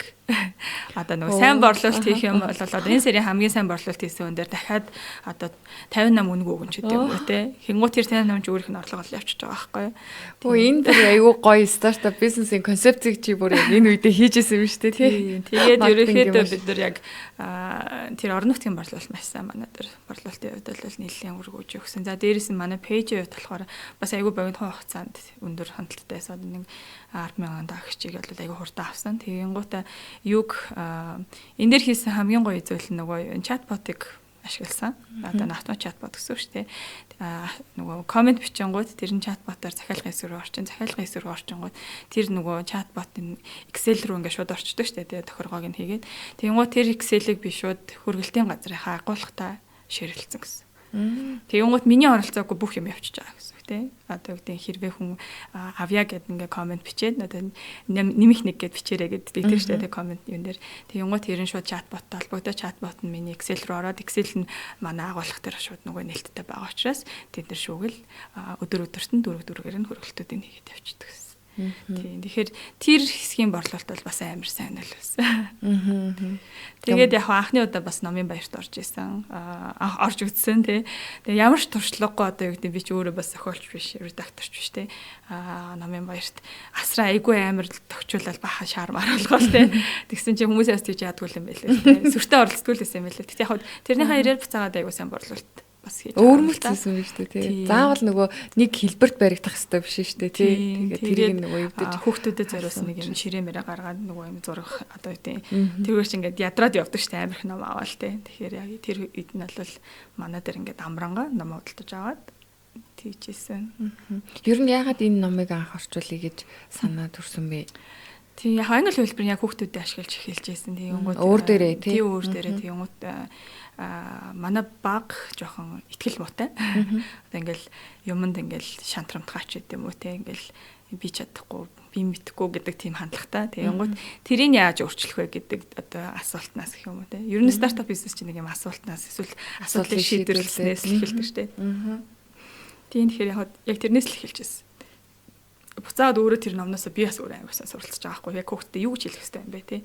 Одоо нөгөө сайн борлуулалт хийх юм бол одоо энэ сарын хамгийн сайн борлуулалт хийсэн хүн дээр дахиад одоо 58 үнэг өгөн ч гэдэг юм уу те. Хэнгуут тэр 58 өөрийнх нь орлого олж явчихж байгаа байхгүй юу. Өө энэ бүр аюу гоё стартап бизнесийн концепцийг чи бүр энэ үедээ хийжсэн юм шүү дээ тий. Тэгээд ерөөхдөө бид нар яг тэр орон нутгийн борлуулалт маш сайн манай дээр борлуулалтын хувьд бол нэлээд өргөж өгсөн. За дээрэс нь манай пэйжийн хувьд болохоор бас аюу богино хугацаанд өндөр хандлттай байсан. Нэг 10,000 дагагчийг бол аюу хурдан авсан. Тэгэнгүүтээ юг энэ дээр хийсэн хамгийн гоё зүйл нь нөгөө чатботыг ашигласан. Одоо автомат чатбот гэсэн үг шүү дээ. Нөгөө комент бичингууд тэр нь чатботоор захиалгын хэсэг рүү орчин, захиалгын хэсэг рүү орчингууд тэр нөгөө чатботын Excel рүү ингээд шууд орчдөг шүү дээ. Тохиргоог нь хийгээд. Тэгэнгүүт тэр Excel-ийг би шууд хөргөлтийн газрынхаа агуулгатай ширэлцэн гэсэн. Тэгэнгүүт миний оролцоогүй бүх юм явчихж байгаа гэсэн үг тийм. Одоо гэдэг хэрвээ хүн авья гэд ингээ комент бичээд одоо нэмэх нэг гэд бичээрэй гэд дийдэг шүү дээ комент юм дээр. Тэгэнгүүт тэрэн шууд чатботтой холбогдоо чатбот нь миний Excel рүү ороод Excel нь манай агуулга дээр шууд нөгөө нээлттэй байгаа учраас тэд нар шүүгэл өдөрт нь дөрөөр нь хөргөлтүүдийг хийгээд явчихдаг гэсэн. Тийм. Тэгэхээр тэр хэсгийн борлуулалт бол бас амар сайн л байсан. Тэгээд яг анхны удаа бас номын баярт орж исэн. Орж үзсэн тий. Тэгээ ямар ч туршлагагүй одоо юу гэдэг би ч өөрөө бас зохиолч биш, редакторч биш тий. Номын баярт асраа айгүй амар төгчүүлэл баха шаармаар болгоол тий. Тэгсэн чинь хүмүүсээс тийж яадгүй юм байлээ тий. Сүртэй оролцдог л байсан юм байлээ. Тэгтээ яг тэрнийхээ ирээр буцаагаад айгүй сайн борлуулалт бас хийж өөрмөлцсөн юм шүү дээ тий. Заавал нөгөө нэг хэлбэрт баригдах хэрэгтэй биш шүү дээ тий. Тэгээд тэрийг нөгөө юудаж хүүхдүүдэд зориулсан нэг юм ширээмээрээ гаргаад нөгөө юм зурах одоо тийм тэргээр чи ингээд ядраад явдаг шүү дээ амирх ном аваал тий. Тэгэхээр яг тэр үед нь бол манай дээр ингээд амранга ном худалдаж аваад тийжсэн. Ер нь яагаад энэ номыг анх орчуулъя гэж санаа төрсөн бэ? Тийм яг англи хэлбэр яг хүүхдүүдэд ашиглаж эхэлж байсан. Тэгэнгүүт өөр дээрээ тий. Өөр дээрээ тэгэнгүүт манай баг жоохон ихтгэл муутай. Одоо ингээл юмд ингээл шантрамтгаач гэдэг юм уу те ингээл би чадахгүй би мэдхгүй гэдэг тийм хандлагатай. Тэгэнгүүт тэрийг яаж өөрчлөх вэ гэдэг одоо асуултнаас гэх юм уу те. Ер нь стартап бизнес чинь нэг юм асуултнаас эсвэл асуудлыг шийдвэрлэснээс л эхэлдэг шүү дээ. Тийм тэгэхээр яг тэрнээс л эхэлж байсан. Буцаад өөрөө тэр номноос би бас өөрөө ангиасаа суралцж байгаа хгүй яг хүүхдэд юу гэж хэлэх хэрэгтэй юм бэ те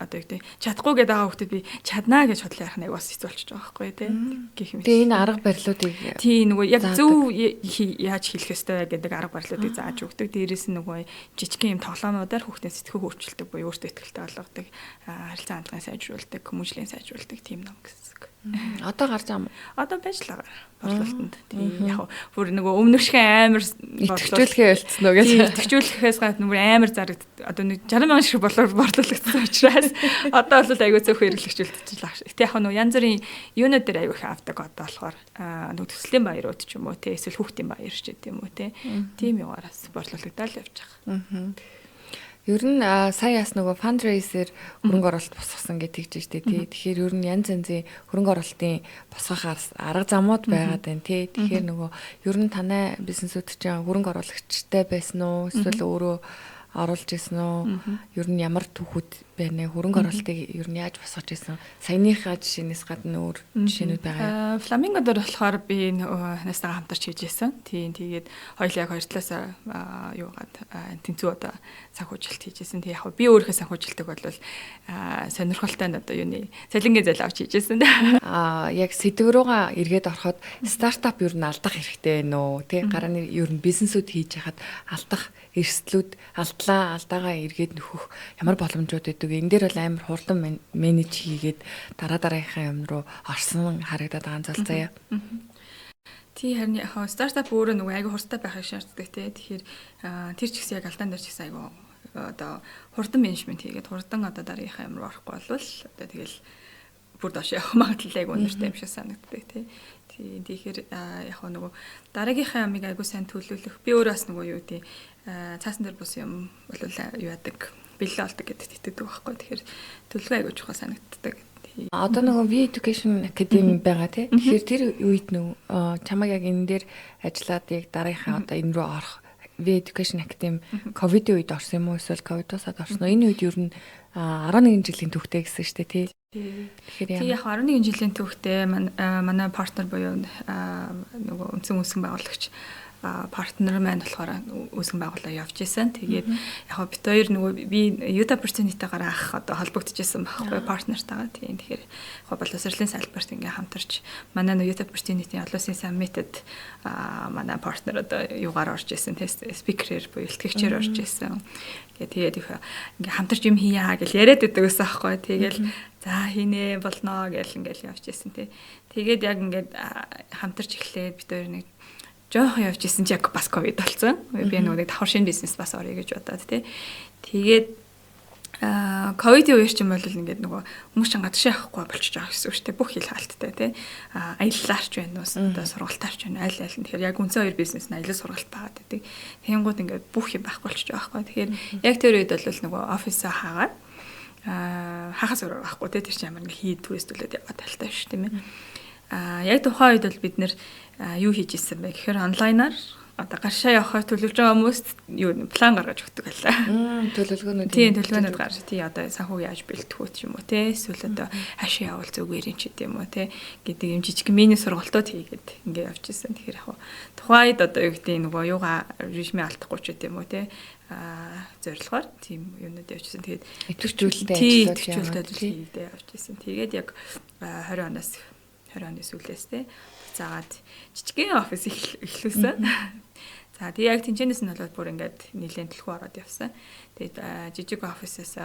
одоо юу гэдэг чадахгүй гэдэг байгаа хүүхдэд би чаднаа гэж бодлоо ярих нэг бас хэцүү болчихж байгаа хгүй те гэх юм. Тэгээ энэ арга барилуудыг тий нөгөө яг зөв яаж хэлэх хэрэгтэй гэдэг арга барилуудыг зааж өгдөг. Дээрээс нь нөгөө жижигхэн юм тоглоомнуудаар хүүхдэд сэтгэхүй өөрчлөлтөг буюу өөртөө ихтэй болгодог харилцаа хандлагыг сайжруулдаг, хүмүүжлэгийг сайжруулдаг тийм ном гэсэн. Одоо гарч байгаа юм. Одоо байж л байгаа. Борлуулалтанд. Тийм яг бүр нөгөө өмнөх шиг амар итгэжүүлэхээ болцсон уу гэж. Итгэжүүлэхээс гадна бүр амар зарагд одоо нэг 60,000 шиг борлуулагдсан учраас одоо бол аягүй цөөхөн хэрэглэгчүүлж байгаа шүү. Гэтэ яг нөгөө янз бүрийн юунууд дээр аягүй их авдаг одоо болохоор нөгөө төслийн баярууд ч юм уу те эсвэл хүүхдийн баяр ч гэдэм юм уу те. Тийм югаараас борлуулагдаад явж байгаа. Ер нь сая яс нөгөө фандрейзер хөрөнгө оруулалт босгосон гэж тэгж штэ тий. Тэгэхээр ер нь янз янзын хөрөнгө оруулалтын босгохаар арга замууд байгаад байна тий. Тэгэхээр нөгөө ер нь танай бизнесүүд чинь хөрөнгө оруулагчтай байсан уу? Эсвэл өөрөө оруулж исэн үү? Ер нь ямар түүхүүд байна вэ? Хөрөнгө оруулалтыг ер нь яаж босгож исэн? Саяныхаа жишээнээс гадна өөр жишээнүүд байгаа. Фламинго дээр болохоор би настайгаа хамтарч хийж байсан. Тэгээд хоёулаа яг хоёр талаас юугаад тэнцүү одоо санхүүжилт хийжсэн. Тэг яг би өөрийнхөө санхүүжилтийг бол сонирхолтой нь одоо юуны цалингийн зээл авч хийжсэн. Яг сэдв рүүгээ эргээд ороход стартап ер нь алдах хэрэгтэй байна уу? Тэг гарааны ер нь бизнесүүд хийж хахад алдах эрсдлүүд алдаагаа эргээд нөхөх ямар боломжууд байдаг. Энэ дээр бол амар хурдан менеж хийгээд дараагийнхаа юм руу орсон харагдаад байгаа зал заяа. Тий харин яг стартап өөрөө нөгөө айгүй хурдтай байхыг шаарддаг тий. Тэгэхээр тэр ч гэсэн яг алдаан дээр ч гэсэн айгүй одоо хурдан менежмент хийгээд хурдан одоо дараагийнхаа юм руу орохгүй болвол одоо тэгэл бүр доош явах магадлал айгүй өнөртэй юм шиг санагддаг тий. Тэгэхээр яг нөгөө дараагийнхаа ямыг айгүй сайн төлөвлөх. Би өөрөө бас нөгөө юу тий цаасан дээр бус юм бол юу яадаг бэлээ олдог гэдэгт итгэдэг байхгүй. Тэгэхээр төлөвлөгөө айгүй чухал санагддаг. Одоо нөгөө V-Education Academy байгаа тий. Тэгэхээр тэр үед нөгөө чамайг яг энэ дээр ажиллаад яг дараагийнхаа одоо энэ рүү орох V-Education Academy ковидын үед орсон юм уу эсвэл ковидоос орсон уу? Энэ үед ер нь 11 жилийн түүхтэй гэсэн шүү дээ тий. Тэгэхээр яг 11 жилийн түүхтэй манай партнер буюу нөгөө үндсэн байгуулагч партнер маань болохоор үүсгэн байгууллаа явж исэн. Тэгээд яг бит хоёр нөгөө би Юта Opportunity-гаар анх одоо холбогдчихсан байхгүй партнертайгаа. Тэгэхээр яг боловсролын салбарт ингээм хамтарч манай нөгөө Юта Opportunity олон улсын саммитэд манай партнер одоо юугаар орж исэн тест спикерээр буюу илтгэгчээр орж исэн. Тэгээд ингээм хамтарч юм хийя гэж яриад байдаг гэсэн байхгүй. Тэгээл за хийнэ болноо гэл ингээл явж исэн тий. Тэгээд яг ингээд хамтарч эхлээд бит хоёр нэг жоохон явж исэн чи яг бас ковид болсон. Би нөгөө давхар шинэ бизнес бас орё гэж бодоод тий. Тэгээд ковидын үеэр ч юм бол ингээд нөгөө хүмүүс чинь гадагшаа явахгүй болчихж байгаа гэсэн үг шүү дээ. Бүх хил хаалттай тий. Аяллаарч байна уу, одоо сургалтаарч байна. Аль аль нь тэгэхээр яг үнцэн хоёр бизнес нь аялал сургалт байгаад байдаг. Тэнгууд ингээд бүх юм байхгүй болчихж байгаа байхгүй. Тэгэхээр яг тэр үед бол нөгөө офисаа хаагаад хахаас өрөө байхгүй тий. Тэр чинь ямар нэг хийдгүүс төлөөд яваад талтай шүү тийм ээ. Яг тухайн үед бол бид нэр юу хийж ирсэн бэ гэхээр онлайнаар одоо гаршаа явахаар төлөвлөж байгаа хүмүүст юу план гаргаж өгдөг байлаа. Төлөвлөгөөнүүд. Тийм төлөвлөгөөнүүд гаргаж тий одоо санхүү яаж бэлтгэх үү юм уу те эсвэл одоо хашаа явуул зүгээр юм ч гэдэм үү те гэдэг юм жижиг мини сургалтууд хийгээд ингээ явж ирсэн. Тэгэхээр яг тухайн үед одоо юу гэдэг нөгөө юугаа режимээ алдахгүй ч гэдэм үү те зорилгоор тийм юмнууд явжсэн. Тэгээд идэвхжүүлэлтэй ажил хийгээд явжсэн. Тэгээд яг 20 оны сүүлээс те заагаад жижигхэн офис эхлүүлсэн. За тэг яг тэнцэнээс нь бол бүр ингээд нэлээд төлхөө ороод явсан. Тэгээд жижиг офисээс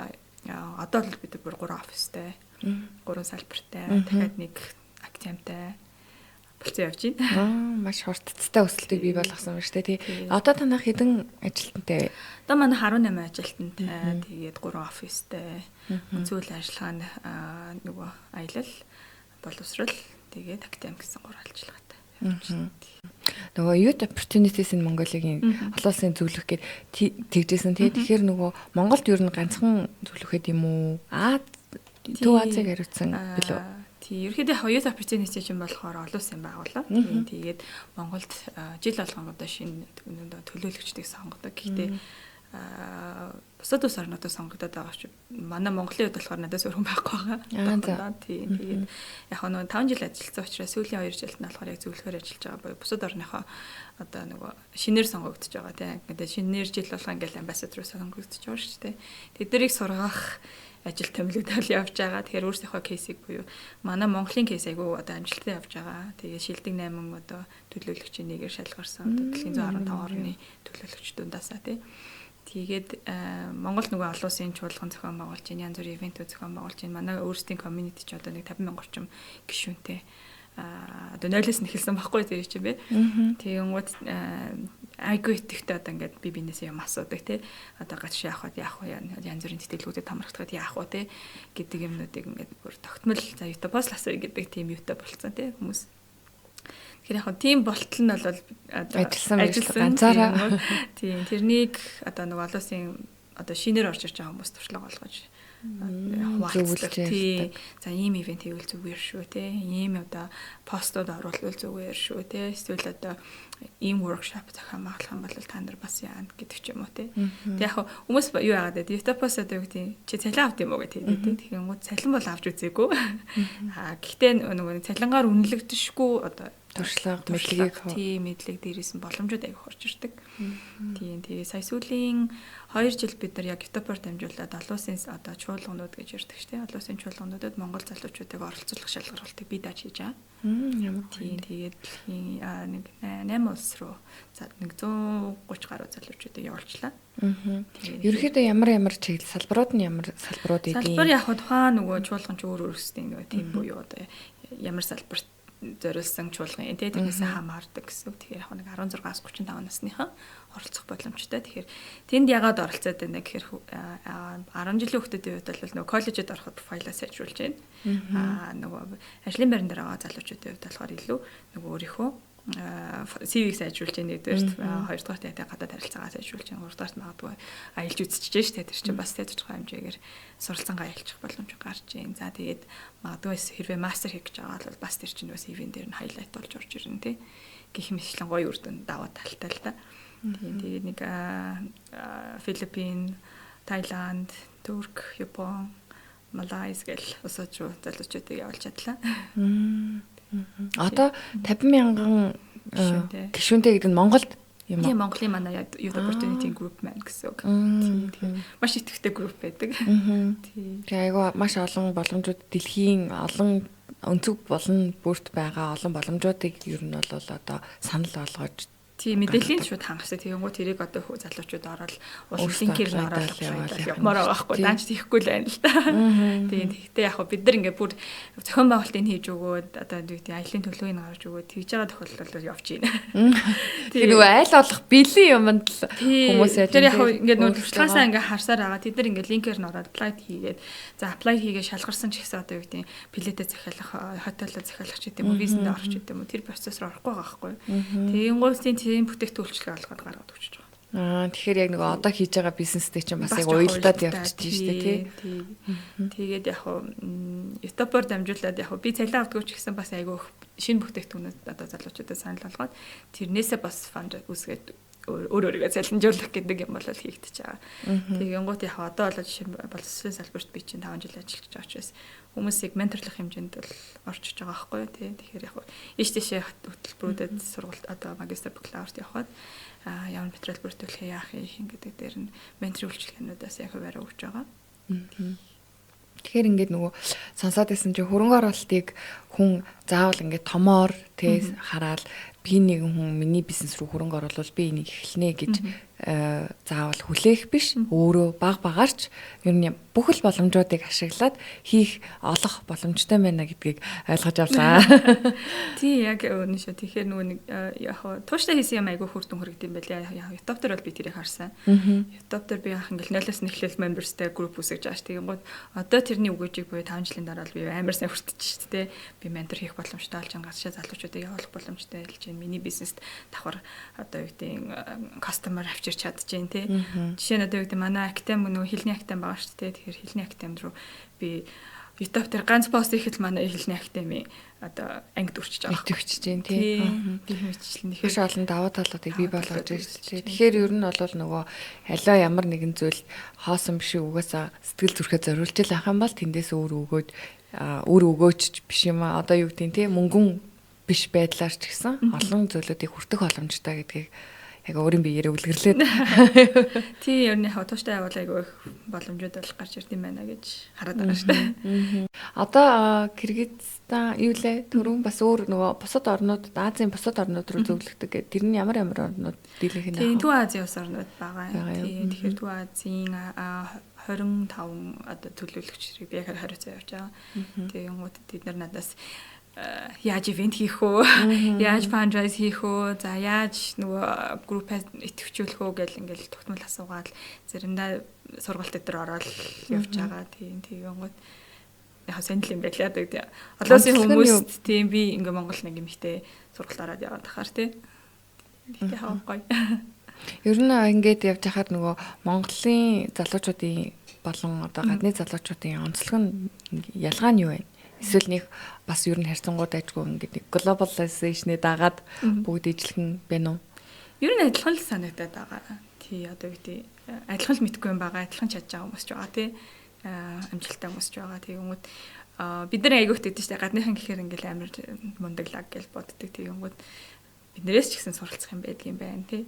одоо л бид бүр 3 офистэй, 3 салбартай, дахиад нэг актемтай болцсон явж байна. Маш хурдцтай өсөлтийг бий болгосон байна шүү дээ. Тий. Одоо танах хэдэн ажилтнтай вэ? Одоо манай 18 ажилтнтай. Тэгээд 3 офистэй. Зүйл ажиллагаанд нөгөө аялал, боловсрол, тэгээд актем гэсэн 3 ажиллагаатай. Нөгөө Youth Opportunities in Mongolia-гийн олон улсын зөвлөх гээд тэгжсэн тий. Тэгэхээр нөгөө Монголд ер нь ганцхан зөвлөхөд юм уу? Төв Азийг хариуцсан билүү? Тий, ерөөхдөө Youth Opportunity чинь болохоор олон улсын байгууллага. Тэгээд Монголд жил болгон одоо шинэ төлөөлөгчдийг сонгодог. Гэхдээ бусад улс орнуудад сонгогдоод байгаа ч манай Монголын хувьд болохоор надаас өрхөн байхгүй байгаа. Тийм. Тэгээд яг нөгөө 5 жил ажилласан учраас сүүлийн 2 жилд нь болохоор яг зөвлөхөр ажиллаж байгаа боёо. Бусад орныхоо одоо нөгөө шинээр сонгогдож байгаа тийм. Ингээд шинээр жил болгоо ингээл амбассадор сонгогдож байгаа шүү дээ. Тэднийг сургах ажил томилогдол явж байгаа. Тэгэхээр өөрсдийнхөө кейсийг буюу манай Монголын кейс айгу одоо амжилттай явж байгаа. Тэгээд шилдэг 8 одоо төлөөлөгчийн нэгээр шалгарсан. Одоо дэлхийн 115 орны төлөөлөгч дундасаа тийм. Тэгээд Монгол нөгөө олон улсын чуулган зохион байгуулж байна, янз бүрийн ивент зохион байгуулж байна. Манай өөрсдийн community ч одоо нэг 50,000 орчим гишүүнтэй одоо 0-ээс нь эхэлсэн байхгүй тийм ч юм бэ. Тэгэнгүүт айгүй итгэвтэй одоо ингээд би бинээсээ юм асуудаг тий. Одоо гацш яах вэ янз бүрийн тэтгэлгүүдэд хамрагдахад яах вэ тий гэдэг юмнуудыг ингээд бүр тогтмол за юута посласаа гэдэг тийм юута болцсон тий хүмүүс. Тэгэхээр яг тийм болтол нь бол ажилласан ганцаараа тийм тэрнийг одоо нэг олон улсын одоо шинээр орж ирж байгаа хүмүүс туршлага олгож хуваалцдаг тий. За ийм ивент хийвэл зүгээр шүү те. Ийм одоо постууд оруулах зүгээр шүү те. Эсвэл одоо ийм workshop зохиомжлох юм бол та нар бас яана гэдэг ч юм уу те. Тэг яг хүмүүс юу яагаад вэ? Utopus одоо юу гэдэг чи цалин авд юм уу гэдэг тийм. Тэгэхээр гоо цалин бол авч үзээгүй. Гэхдээ нөгөө цалингаар үнэлэгдэшгүй одоо туршлага мэдлэгийг тийм мэдлэг дээрээс нь боломжууд аяг хорж ирдэг. Тийм тэгээ сая сүүлийн 2 жил бид нар яг Utopor дамжуулаад олон улсын одоо чуулганууд гэж ярьдаг шүү дээ. Олон улсын чуулгануудад Монгол залуучуудыг оролцуулах шалгуултыг бид аж хийж байгаа. Тийм тэгээд нэг 8 улс руу за нэг 130 гаруй залуучуудыг явуулчлаа. Ерөнхийдөө ямар чиглэл салбарууд нь ямар салбарууд эдийн? Салбар яг тухайн нөгөө чуулган ч өөр өөрсдийн нөгөө тийм буюу одоо ямар салбарт зориулсан чуулган тий тэрнээс хамаардаг гэсэн үг. Тэгэхээр яг нэг 16-аас 35 насныхан оролцох боломжтой. Тэгэхээр тэнд ягаад оролцоод байна гэхээр 10 жилийн хүүхдүүдийн хувьд бол нөгөө коллежид ороход профайлаа сайжруулж байна. Нөгөө ажлын байран дээр байгаа залуучуудын хувьд болохоор илүү нөгөө өөрийнхөө CV-г сайжруулж байгаа нэгдүгээрт хоёрдугаар тэ гадаад харилцаагаа сайжруулж байгаа гуравдугаарт магадгүй аялж үзчихэж штэ тэр чинь бас тэ тодорхой хэмжээгээр суралцангаа аялчих боломж гарч ийн. За тэгээд магадгүй хэрвээ мастер хийх гэж байгаа бол бас тэр чинь бас CV-н дээр нь хайлайт болж орж ирнэ тэ. Гэх мэтлэн гоё үр дүн даваа талтай л да. Тэгээд нэг Филиппин, Таиланд, Турк, Япон, Малайз гэл улсууд руу залуучуудыг явуулж чадлаа. Одоо 50,000 гишүүнтэй гэдэг нь Монголд юм уу? Тийм Монголын манай Opportunity Group маань гэсэн үг. Тийм. Маш идэвхтэй групп байдаг. Тийм. Тэгээ айгаа маш олон боломжууд дэлхийн олон өнцөг болон бүрт байгаа олон боломжуудыг ер нь бол одоо санал болгож тийм мэдээллийн шууд хангасан. Тэгэнгүүт тэрийг одоо залуучууд ороод улсын линкээр нь ороод явмаар байгаа байхгүй. Даанч тийхгүй л байна л да. Тийм тэгтээ яг бид нар ингээ бүр зохион байгуулалтыг хийж өгөөд одоо юу гэдэг аялын төлөвийг гаргаж өгөөд тэгж байгаа тохиолдолд явж байна. Тэр нөгөө айл болох бэлэн юмд л хүмүүс яаж тэр яг ингээ нөө туршлагаасаа ингээ харсаар байгаа. Тэд нар ингээ линкээр нь ороод apply хийгээд за apply хийгээ шалгарсан ч гэсэн одоо юу гэдэг билетээ захиалах, хотелоо захиалах ч гэдэг юм уу, визэнд орох ч гэдэг юм уу тэр процесс руу орохгүй байгаа байхгүй. Тэгэнгүүт тийм бүтээгдэхүүнчлэг олгоод гаргаад өгч байгаа. Тэгэхээр яг нөгөө одоо хийж байгаа бизнестэй чинь бас яг уялдаад явчихж шүү дээ тий. Тэгээд яг Utopor дамжуулаад яг би цалин авдаггүй ч гэсэн бас айгүй шинэ бүтээгдэхүүнүүд одоо залуучуудад санал болгоод тэрнээсээ бас фанд үсгээд өөрийгөө цалинжуулах гэдэг юм бол хийгдэж байгаа. Тэгэнгүүт яг одоо бол жишээ нь боловсролын салбарт би чинь 5 жил ажиллаж байгаа учраас хүмүүсийг менторлох хэмжээнд бол орчиж байгаа байхгүй тий. Тэгэхээр яг ийш тийшээ хөтөлбөрүүдэд сургалт одоо магистр бакалаврт явхад ямар материал бүртгүүлэх яах юм гэдэг дээр нь менторын үйлчилгээнүүдээс яг хуваараа өгч байгаа. Тэгэхээр ингээд нөгөө сонсоод байсан чи хөрөнгө оруулалтыг хүн заавал ингээд томоор тий хараад би нэгэн хүн миний бизнес рүү хөрөнгө оруулвал би энийг эхлэнэ гэж заавал хүлээх биш өөрөө багаарч ер нь бүхэл боломжуудыг ашиглаад хийх олох боломжтой байна гэдгийг ойлгож авлаа. Тий яг үнэн шүү. Тэгэхээр нөгөө нэг яг тууштай хийсэн юм айгүй хүрдэн хүрэгдэм байлаа. Utopor бол би тэрийг харсан. Utopor би яах ингээл 0-аас нь эхлээл membersтэй group үсгэж байгаа ш. Тэгэнгүүт одоо тэрний өгөөжийг буюу 5 жилийн дараа би амар сайн хүртэж шүү дээ. Би ментор хийх боломжтой болж байгаа гашаа залуучуудыг явуулах боломжтой болж байна. Миний бизнест давхар одоо юу гэдэг customer авчирч чадчихээн тий. Жишээ нь одоо юу гэдэг манай актем нөгөө хэлний актем байгаа шүү дээ. Тэгэхээр хэлний актем руу би Utopor дээр ганц пост хийхэд манай хэлний актемийн одоо ангид өрчиж байгаа. Өчөж जैन тий. Би хэмжлэн их олон даваа талуудыг бий болгож ирсэн. Тэгэхээр ер нь бол нөгөө аливаа ямар нэгэн зүйл хоосон биш угаасаа сэтгэл зүрхээ зориулж л ах юм бол тэндээс өөр өгөөч биш юм аа. Одоо юу гэдэг тий мөнгөн биш байдлаар ч гэсэн олон зүйлүүдийг хүртэх боломжтой гэдгийг яг өөрийн биеэрээ үлгэрлээд. Тий, ер нь яг тууштай явуул айгүй их боломжууд бол гарч ирд юм байна гэж хараад байгаа шүү дээ. Одоо Кыргызстан юу лээ? Түрүүн бас өөр нөгөө бусад орнууд, Азийн бусад орнууд руу зөвлөгдөг гэдэг. Тэр нь ямар орнууд дийлэх нь? Тий, Төв Азийн улс орнууд байгаа. Тий, тэгэхээр Төв Азийн 25 одоо төлөөлөгчрийг би яг хариуцаа явж байгаа. Тэгэнгүүт тэд нар надаас яаж ивент хийх үү, яаж фандрайз хийх үү, за яаж нөгөө группээ идэвхжүүлэх үү гэл ингээл тогтмол асуугаад заримдаа сургалт дээр ороод явж байгаа. Тийм тэгэнгүүт яг санал юм байлаа гэдэг. Олоосын хүмүүст тийм би ингээ Монгол нэг юмхтэй сургалт ороод яваад тахаар тий. Тэгтээ хаа гоё. Ер нь ингээд явж хахад нөгөө Монголын залуучуудын болон одоо гадны залуучуудын онцлог нь ялгаа нь юу вэ? Эсвэл нэг бас ер нь харьцангуй дайггүй ингээд нэг глобализашны дагаад бүгд ижилхэн байна уу? Ер нь адилхан л санагдаад байгаа. Тий одоо гэдэг адилхан л мэдгүй юм байгаа. Адилхан чадж байгаа хүмүүс ч байгаа тий. Амжилттай хүмүүс ч байгаа. Тэгэнгүүт бид нар айгүйх гэдэг чинь гадныхан гэхээр ингээл амар мундаглаг гэж боддог. Тэгэнгүүт биднээс ч гэсэн суралцах юм байдаг юм байна тий.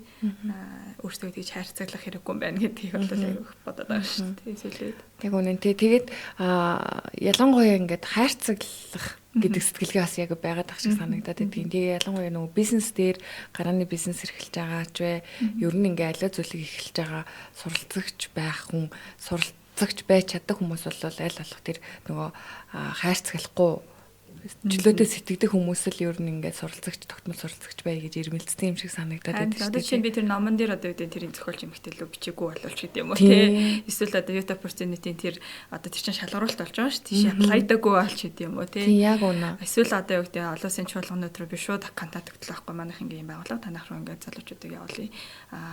Өөрсдөө тэгж хайрцаглах хэрэггүй юм байна гэдгийг бол айгүйх бодоод байгаа шүү дээ. Эсвэл яг үнэн тий. Тэгээд ялангуяа ингээд хайрцаглах гэдэг сэтгэлгээ бас яг байгаад ах шиг санагдаад байдгийн. Тэгээ ялангуяа нөгөө бизнес дээр гарааны бизнес эрхэлж байгаа ч вэ. Ер нь ингээ аливаа зүйлийг эхэлж байгаа суралцагч байх хүн, суралцагч байж чаддаг хүмүүс бол аль болох тэр нөгөө хайрцаглахгүй чөлөөтэй сэтгэдэг хүмүүс л ер нь ингээд суралцагч, тогтмол суралцагч бай гэж ирмэлцсэн юм шиг санагдаад байдаг шүү дээ. Одоо чинь би тэр номон дээр одоо үүдээ тэрийн зохиолч эмэгтэйлөө бичээгүй боловч гэдэг юм уу тий. Эсвэл одоо youth opportunity-ийн тэр одоо тэр чинь шалгаруулалт болж байгаа шүү. Тийш апплайдаагүй болч гэдэг юм уу тий. Яг үнэ. Эсвэл одоо юу гэдэг олон улсын чуулганууд руу би шууд контакт өгдлөө байхгүй манайх ингээм байгууллага танах руу ингээд залуучуудыг явуулъя.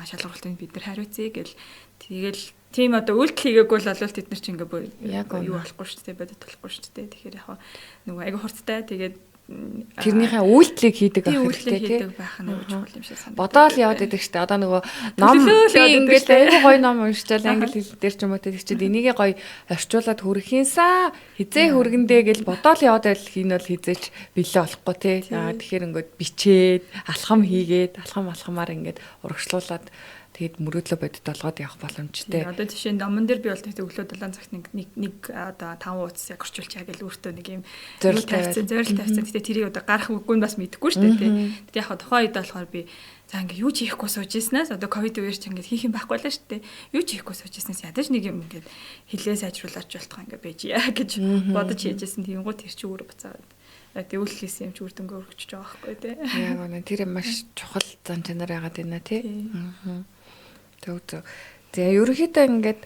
Шалгаруулалтыг бид нар хариуцъя гэл тэгэл тийм одоо үйлдэл хийгээгүй л олвол тэд нар чинь ингээ юу болохгүй шүү дээ, бодит болохгүй шүү дээ. Тэгэхээр яг нөгөө айгу хурцтай тэгээд тэрнийхээ үйлдэлийг хийдэг байх хэрэгтэй тийм байх нь аюул чухал юм шиг санагдав. Бодоол яваад байдаг шүү дээ. Одоо нөгөө ном ингээд айгу гоё ном уншчаал англи хэл дээр ч юм уу тэр чинь энийгээ гоё орчуулад хүрхийнсаа хизээ хүргэндээ гэл бодоол яваад байл хийн бол хизээч бэлээ болохгүй тий. Тэгэхээр ингээд бичээд алхам хийгээд алхамаар ингээд урагшлуулад тэгээд мөрөөдлөө бодит болгоод явах боломжтой. Одоо жишээ нь номон дээр би бол тэгээд өглөө 7 цагт нэг одоо 5 хуудас яг орчуулчихъя гэж өөртөө нэг юм зорилт тавьсан. Тэгээд тэрийг одоо гарах үгүй нь бас мэдэхгүй шүү дээ. Тэгээд яг тухайн үед болохоор би за ингээ юу ч хийхгүй сууж ирснээс одоо ковид үеэр ч ингээ хийх юм байхгүй л шүү дээ. Юу ч хийхгүй сууж ирснээс ядаж нэг юм ингээ хилээ сайжруулаач болтох ингээ байж яа гэж бодож хийжсэн. Тэнгуут тэр чи өөрөө буцаад тэгвэл хийсэн юм чи үр дүнгээ өргөжж байгаа байхгүй тий. Яг үнэ тэр маш чухал зан чанар яагаад байна тий. Тэгээ ерөнхийдөө ингээд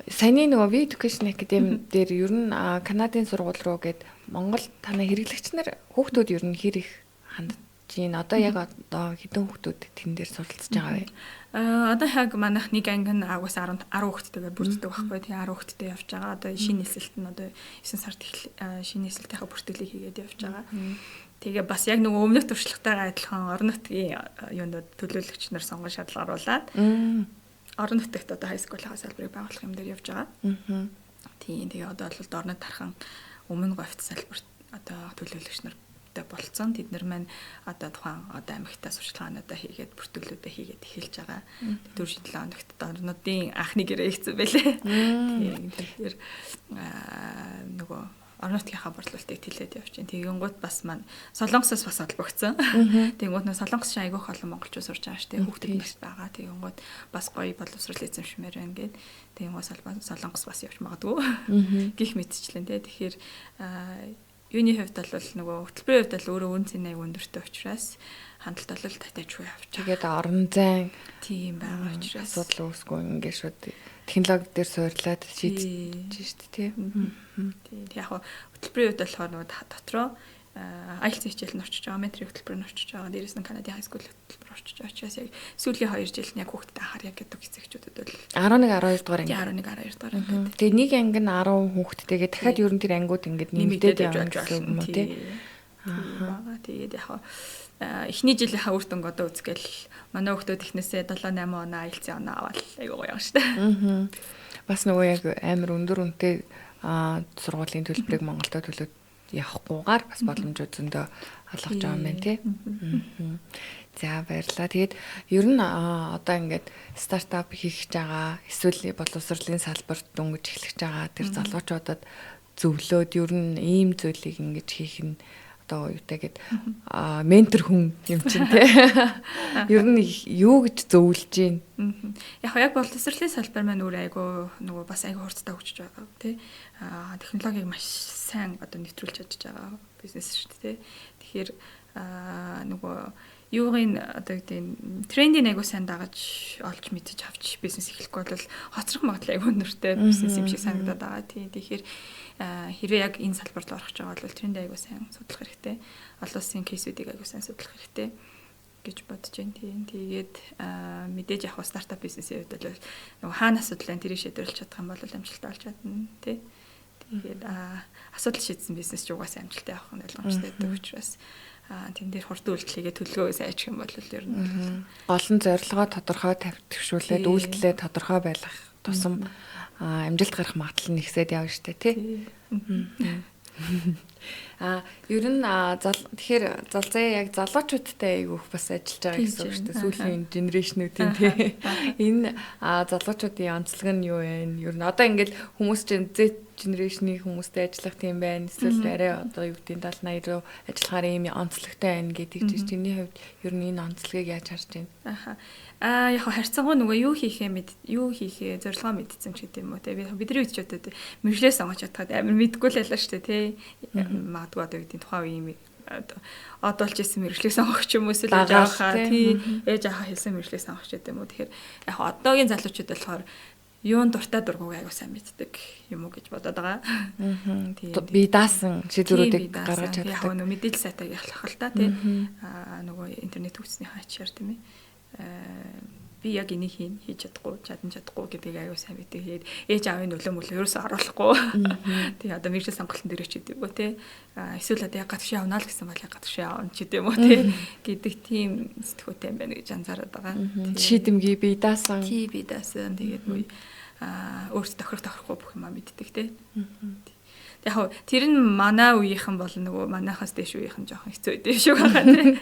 саяны нөгөө V Education Academy дээр ер нь Канадын сургууль руу гээд Монгол танай хэрэглэгч нар хүүхдүүд ер нь хэр их хандж байна. Одоо яг одоо хэдэн хүүхдүүд тэн дээр суралцж байгаа вэ? Одоо яг манайх нэг анги нь агаас 10 хүүхдтэйгээ бүрддэг байхгүй тий 10 хүүхдтэй явж байгаа. Одоо шинэ нисэлт нь одоо 9 сард шинэ нисэлтийнхаа бүртгэлийг хийгээд явж байгаа. Тэгээ бас яг нөгөө өмнөх туршлагатайгаа адилхан орон нутгийн юунд төлөөлөгч нар сонгон шалгаруулад орон нутагт одоо high school-ийн салбарыг байгуулах юм дээр явж байгаа. Тийм тэгээ одоо бол орнод тархан өмнө говьт салбарт одоо төлөөлөгч нартай болцсон. Тэд нар маань одоо тухайн одоо амигтай сурчлагаануудаа хийгээд бүртгэлүүдээ хийгээд эхэлж байгаа. 4-7 хоногт орнуудын анхны гэрээ хийцэн байлээ. Тийм тэгэхээр нөгөө орон нутгийнхаа борлуулалтыг тэлээд явж байна. Тэгэнгუთ бас маань Солонгосоос бас олбогдсон. Тэгэнгუთ нөө Солонгос шиг айгүйх олон монголчууд сурж байгаа шүү дээ. Хүүхдүүд бас байгаа. Тэгэнгуთ бас гоё боловсрол эзэмшмээр байна гэд. Тэгэнгуთ Солонгос бас явж магадгүй. Гих мэдчлэн тий. Тэгэхээр юуны хувьд бол нөгөө хөтөлбөрийн хувьд бол өөрөө үн цэнэ аяг өндөртэй учраас хандлт бол татайчгүй явж. Тэгээд орон зайн тийм байгаа учраас асуудал үүсгүй ингээд шууд технологи дээр суурлаад шийдэж шүү дээ тий. Тийм яг хөтөлбөрийн хувьд болохоор нөгөө дотроо IELTS хичээл нь орчиж байгаа, метрик хөтөлбөр нь орчиж байгаа. Дээрээс нь Канадын high school хөтөлбөр орчиж байгаа. Учраас яг сүүлийн 2 жил нь яг хүүхдэд анхаарал гэдэг хэсэгчүүдэд бол 11 12 дугаар анги. 11 12 дугаар анги. Тэгээ нэг анги нь 10 хүүхдтэйгээ дахиад ер нь тэр ангиуд ингээд нэмэгдээд явж байгаа юм уу тий. Тэгээд яг эхний жилийнхаа үр дүнг одоо үзгээл манай хүүхдүүд ихнээсээ 7 8 оноо IELTS оноо аваад айгуу гоё шүү дээ. Бас нөгөө яг амар өндөр үнэтэй сургуулийн төлбөрийг Монголдо төлөөд явахгүйгээр бас боломжууд зөндөө олгож байгаа юм байна тий. За баярлалаа. Тэгээд ер нь одоо ингээд стартап хийх гэж байгаа эсвэл боловсролын салбарт дөнгөж эхлэх гэж байгаа тэр залуучуудад зөвлөөд ер нь ийм зүйлийг ингэж хийх нь одоо юутай гэд ментор хүн юм чинь тий. Ер нь юу гэж зөвлөж гин. Яг боловсролын салбар маань өөр айгу нөгөө бас айгу хурцтай хөгжиж байгаа тий. Технологиг маш сайн одоо нэвтрүүлж чадж байгаа бизнес шүү дээ тий. Тэгэхээр нөгөө юугийн одоо гэдэг трендing айгу сайн дагаж олж мэдчих авч бизнес эхлэхгүй бол хоцрох магадлал айгу өнөртэй бизнес юм шиг санагдаад байгаа тий. Тэгэхээр хэрвээ яг энэ салбарт орох гэж байгаа бол тренд айгу сайн судлах хэрэгтэй. Олон улсын кейсүүдийг айгу сайн судлах хэрэгтэй. гэж бодож байна. Тэгээд мэдээж яг стартап бизнесийн хувьд бол нөгөө хаана асуудал байна тэрийг шийдвэрлэж чадах юм бол амжилттай болж чадна тий. Тэгээд асуудал шийдсэн бизнес ч угаасаа амжилттай явах нь ойлгомжтой байдаг учраас тэн дээр хурдан үйлчлэгээ төлөвлөгөө сайн хийх юм бол ер нь гол нь зорилгоо тодорхой тавьчихшүүлээд үйлдэлээ тодорхой байлгах тусам амжилт гарах магадлал нь ихсээд явна шүү дээ тий. Ер нь тэгэхээр залзаа яг залуучуудтай айгүйх бас ажиллаж байгаа гэсэн үг шүү дээ. Сүүлийн генерашнүүдийн тий. Энэ залуучуудын онцлог нь юу вэ? Ер нь одоо ингээд хүмүүс чинь Z генерашны хүмүүстэй ажиллах тийм байна. Эсвэл арай одоо юу гэдэг 70 80 руу ажиллахаар ийм онцлогтой байна гэдэг чинь чиний хувьд ер нь энэ онцлогийг яаж харж байна? Яг харьцангуй нөгөө юу хийхээ зорилгоо мэдсэн ч гэдэг юм уу те бидний үед ч одоо мэржлээ сонгож чадхад амар мэдгүй л байлаа шүү дээ те магадгүй одоо юу гэдэг тухайн үеийн одолж исэн мэржлээ сонгох ч юм уу эсвэл ээж авахаа ээж авахаа хэлсэн мэржлээ сонгох ч гэдэг юм уу тэгэхээр яг одоогийн залуучууд болохоор юун дуртай дургууг аягүй сайн мэддэг юм уу гэж бодоод байгаа. Би даасан шийдвэрүүдийг гаргаж чаддаг. Яг нөгөө мэдээлэл сайтаа ялах л та тий. Нөгөө интернет төвчсний хачаар тийм ээ. Би яг энийг хийж чадахгүй гэдгийг аягүй сайн мэддэг. Тэгээд ээж аавын нөлөө мөлөө ерөөсөө оруулахгүй. Тэгээ одоо мэржил сонголтын дээр ч гэдэг юм уу те. Эсвэл одоо яг гадагш явна л гэсэн бол яг гадагш явна ч гэдэг юм уу те. Гэдэг тийм сэтгүүтэй юм байна гэж анзаараад байгаа. Шийдэмгий би даасан. Би даасан. Тэгээд өөртөө тохирохгүй бүх юмаа мэддэг те. Яг тэр нь манай үеийнхэн бол нөгөө манайхаас дэш үеийнхэн жоохон хэцүү байдаг шүү байгаа тийм.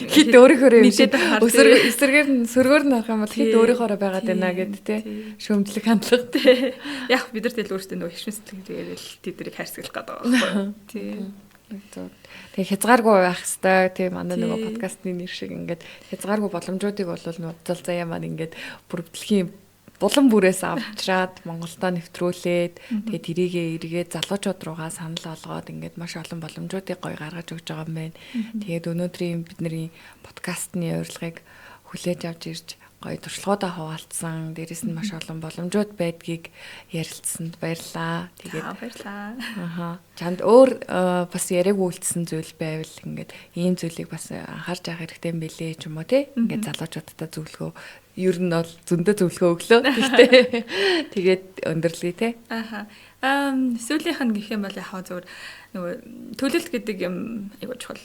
Хит өөрийнхөө эсрэгээр нь сөргөөр нь авах юм бол хит өөрийнхөө байгаад байна гэд тий. Шөмжлөх хандлага тий. Яг бид нар тэл өөртөө нөгөө хишмэс сэтгэлээр л тэднийг хайрцаглах гэдэг байгаа байхгүй тий. Тэгээ хязгааргүй байх хэвээр тий манай нөгөө подкастны нэр шиг ингээд хязгааргүй боломжуудыг бол нөгөө залзаа маань ингээд бүр дэлхийн булан бүрээс авчраад Монголдо нэвтрүүлээд тэгээ тэрийгээ эргээд залуучууд руугаа санал болгоод ингээд маш олон боломжуудыг гоё гаргаж өгч байгаа юм байна. Тэгээд өнөөдрийн бидний подкастны урилгыг хүлээж авч ирж гоё туршлагуудаа хуваалцсан. Дээрэс нь маш олон боломжууд байдгийг ярилцсанд баярлалаа. Тэгээд баярлалаа. Чамд өөр бас яриаг үйлдэлсэн зүйл байвал ингээд ийм зүйлийг бас анхаарч явах хэрэгтэй юм билээ ч юм уу тий. Ингээд залуучуудтай зөвлөгөө ер нь бол зөндөө зөвлөгөө өглөө. Гэхдээ тэгээд өндөрлөе те. Сүүлийнх нь гэх юм бол яг зөвөр нөгөө төлөлт гэдэг юм айгуу чухал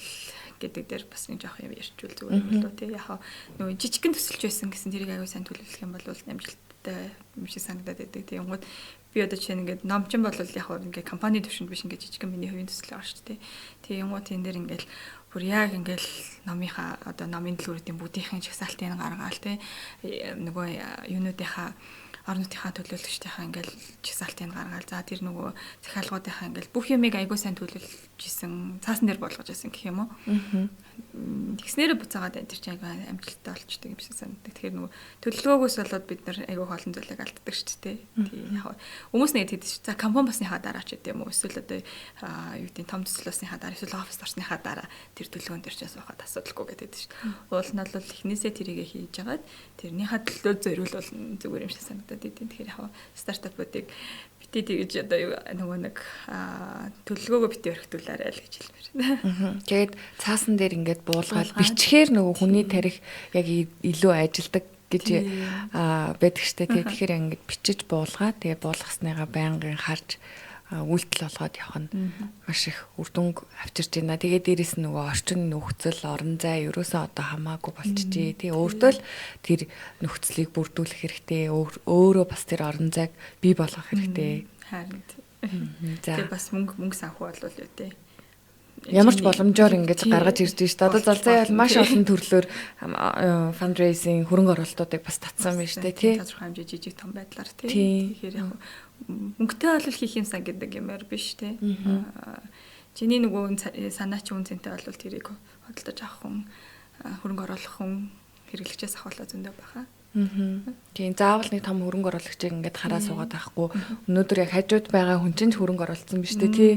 гэдэг дээр бас нэг жоох юм ярьчвал зүгээр юм болоо те. Яг нөгөө жижигхэн төсөлж байсан гэсэн тэрийг айгуу сайн төлөвлөх юм бол амжилттай юм шиг санагдаад байдаг. Тэгэнгүүт би одоо чинь ингээд номчин бол яг ингээд компани төвшөнд биш ингээд жижигхэн миний хувийн төсөл байгаа шүү дээ. Тэгэнгүүт энэ дээр ингээд бүр яг ингээл номынхаа одоо номын дэлгүүрийн бүдийнхэн жагсаалтыг гаргаал те нөгөө юунуудынхаа орнуудынхаа төлөөлөгчдийнхаа ингээл жагсаалтыг гаргаал за тэр нөгөө захиалгуудынхаа ингээл бүх юмыг айгуу сайн төлөвлөж исэн цаасан дээр болгож исэн гэх юм уу тэгснээрээ буцаагаад энэ чинь айгуу амжилттай болчтой юм шиг санагдав. Тэгэхээр нөгөө төлөвлөгөөгөөс болоод бид нар айгуу олон зүйлийг алддаг шүү дээ. Тийм яг хүмүүс нэг тэгэд за компани басныхаа дараа ч гэдэм үү эсвэл одоо юу гэдэг том төслөөсныхаа дараа эсвэл офис орсныхаа дараа тэр төлөвлөгөөн дээр ч бас байхад асуудалгүй гэдэг шүү дээ. Уул нь бол эхнээсээ тэрийгэ хийж агаад тэрнийхээ төлөө зориулвал зүгээр юм шиг санагдаад идэв. Тэгэхээр яг стартапуудыг бити тэгж одоо нөгөө нэг төлөвлөгөөгөө бити өргөтүүлээрэй л гэж хэлмээр байна. Тэгээд цаасан дээр ингээд буулгаад бичгээр нөгөө хүний тарих яг илүү ажилдаг гэж байдаг штэ. Тэгэхээр ингээд бичиж буулгаад тэгээ буулгасныгаа байнгын харж үйлдэл болгоод явах нь маш их үр дүнг авчирч байна. Тэгээд дээрэс нь нөгөө орчин нөхцөл орон зай ерөөсөө одоо хамаагүй болчихжээ. Тэгээ өөртөө л тэр нөхцөлийг бүрдүүлэх хэрэгтэй. Өөрөө бас тэр орон зайг бий болгох хэрэгтэй. Харин тэгээ бас мөнгө санхүү болвол юу те. Ямар ч боломжоор ингэж гаргаж ирж байна шүү дээ. Одоо залзаа бол маш олон төрлөөр fundraising хөрөнгө оруулалтуудыг бас татсан байна шүү дээ тий. Тодорхой хэмжээ жижиг том байдлаар тий. Тэгэхээр яг мөнгөтэй бол хийх юмсан гэдэг юмэр биш тий. Чиний нөгөө санаа чи үн цэнтэй бол тэрийг хөдөлж авах хүн хөрөнгө оруулах хүн хэрэглэгчээс авахлаа зөндөө баха. Тийм заавал нэг том хөрөнгө оруулагчийг ингэж хараа суугаад авахгүй өнөөдөр яг хажууд байгаа хүн чинь хөрөнгө оруулсан биз дээ тий.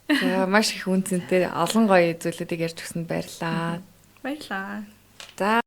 За маш их үнцэнтэй олон гоё зүйлүүдийг ярьж өгсөнд баярлалаа. Баярлалаа. За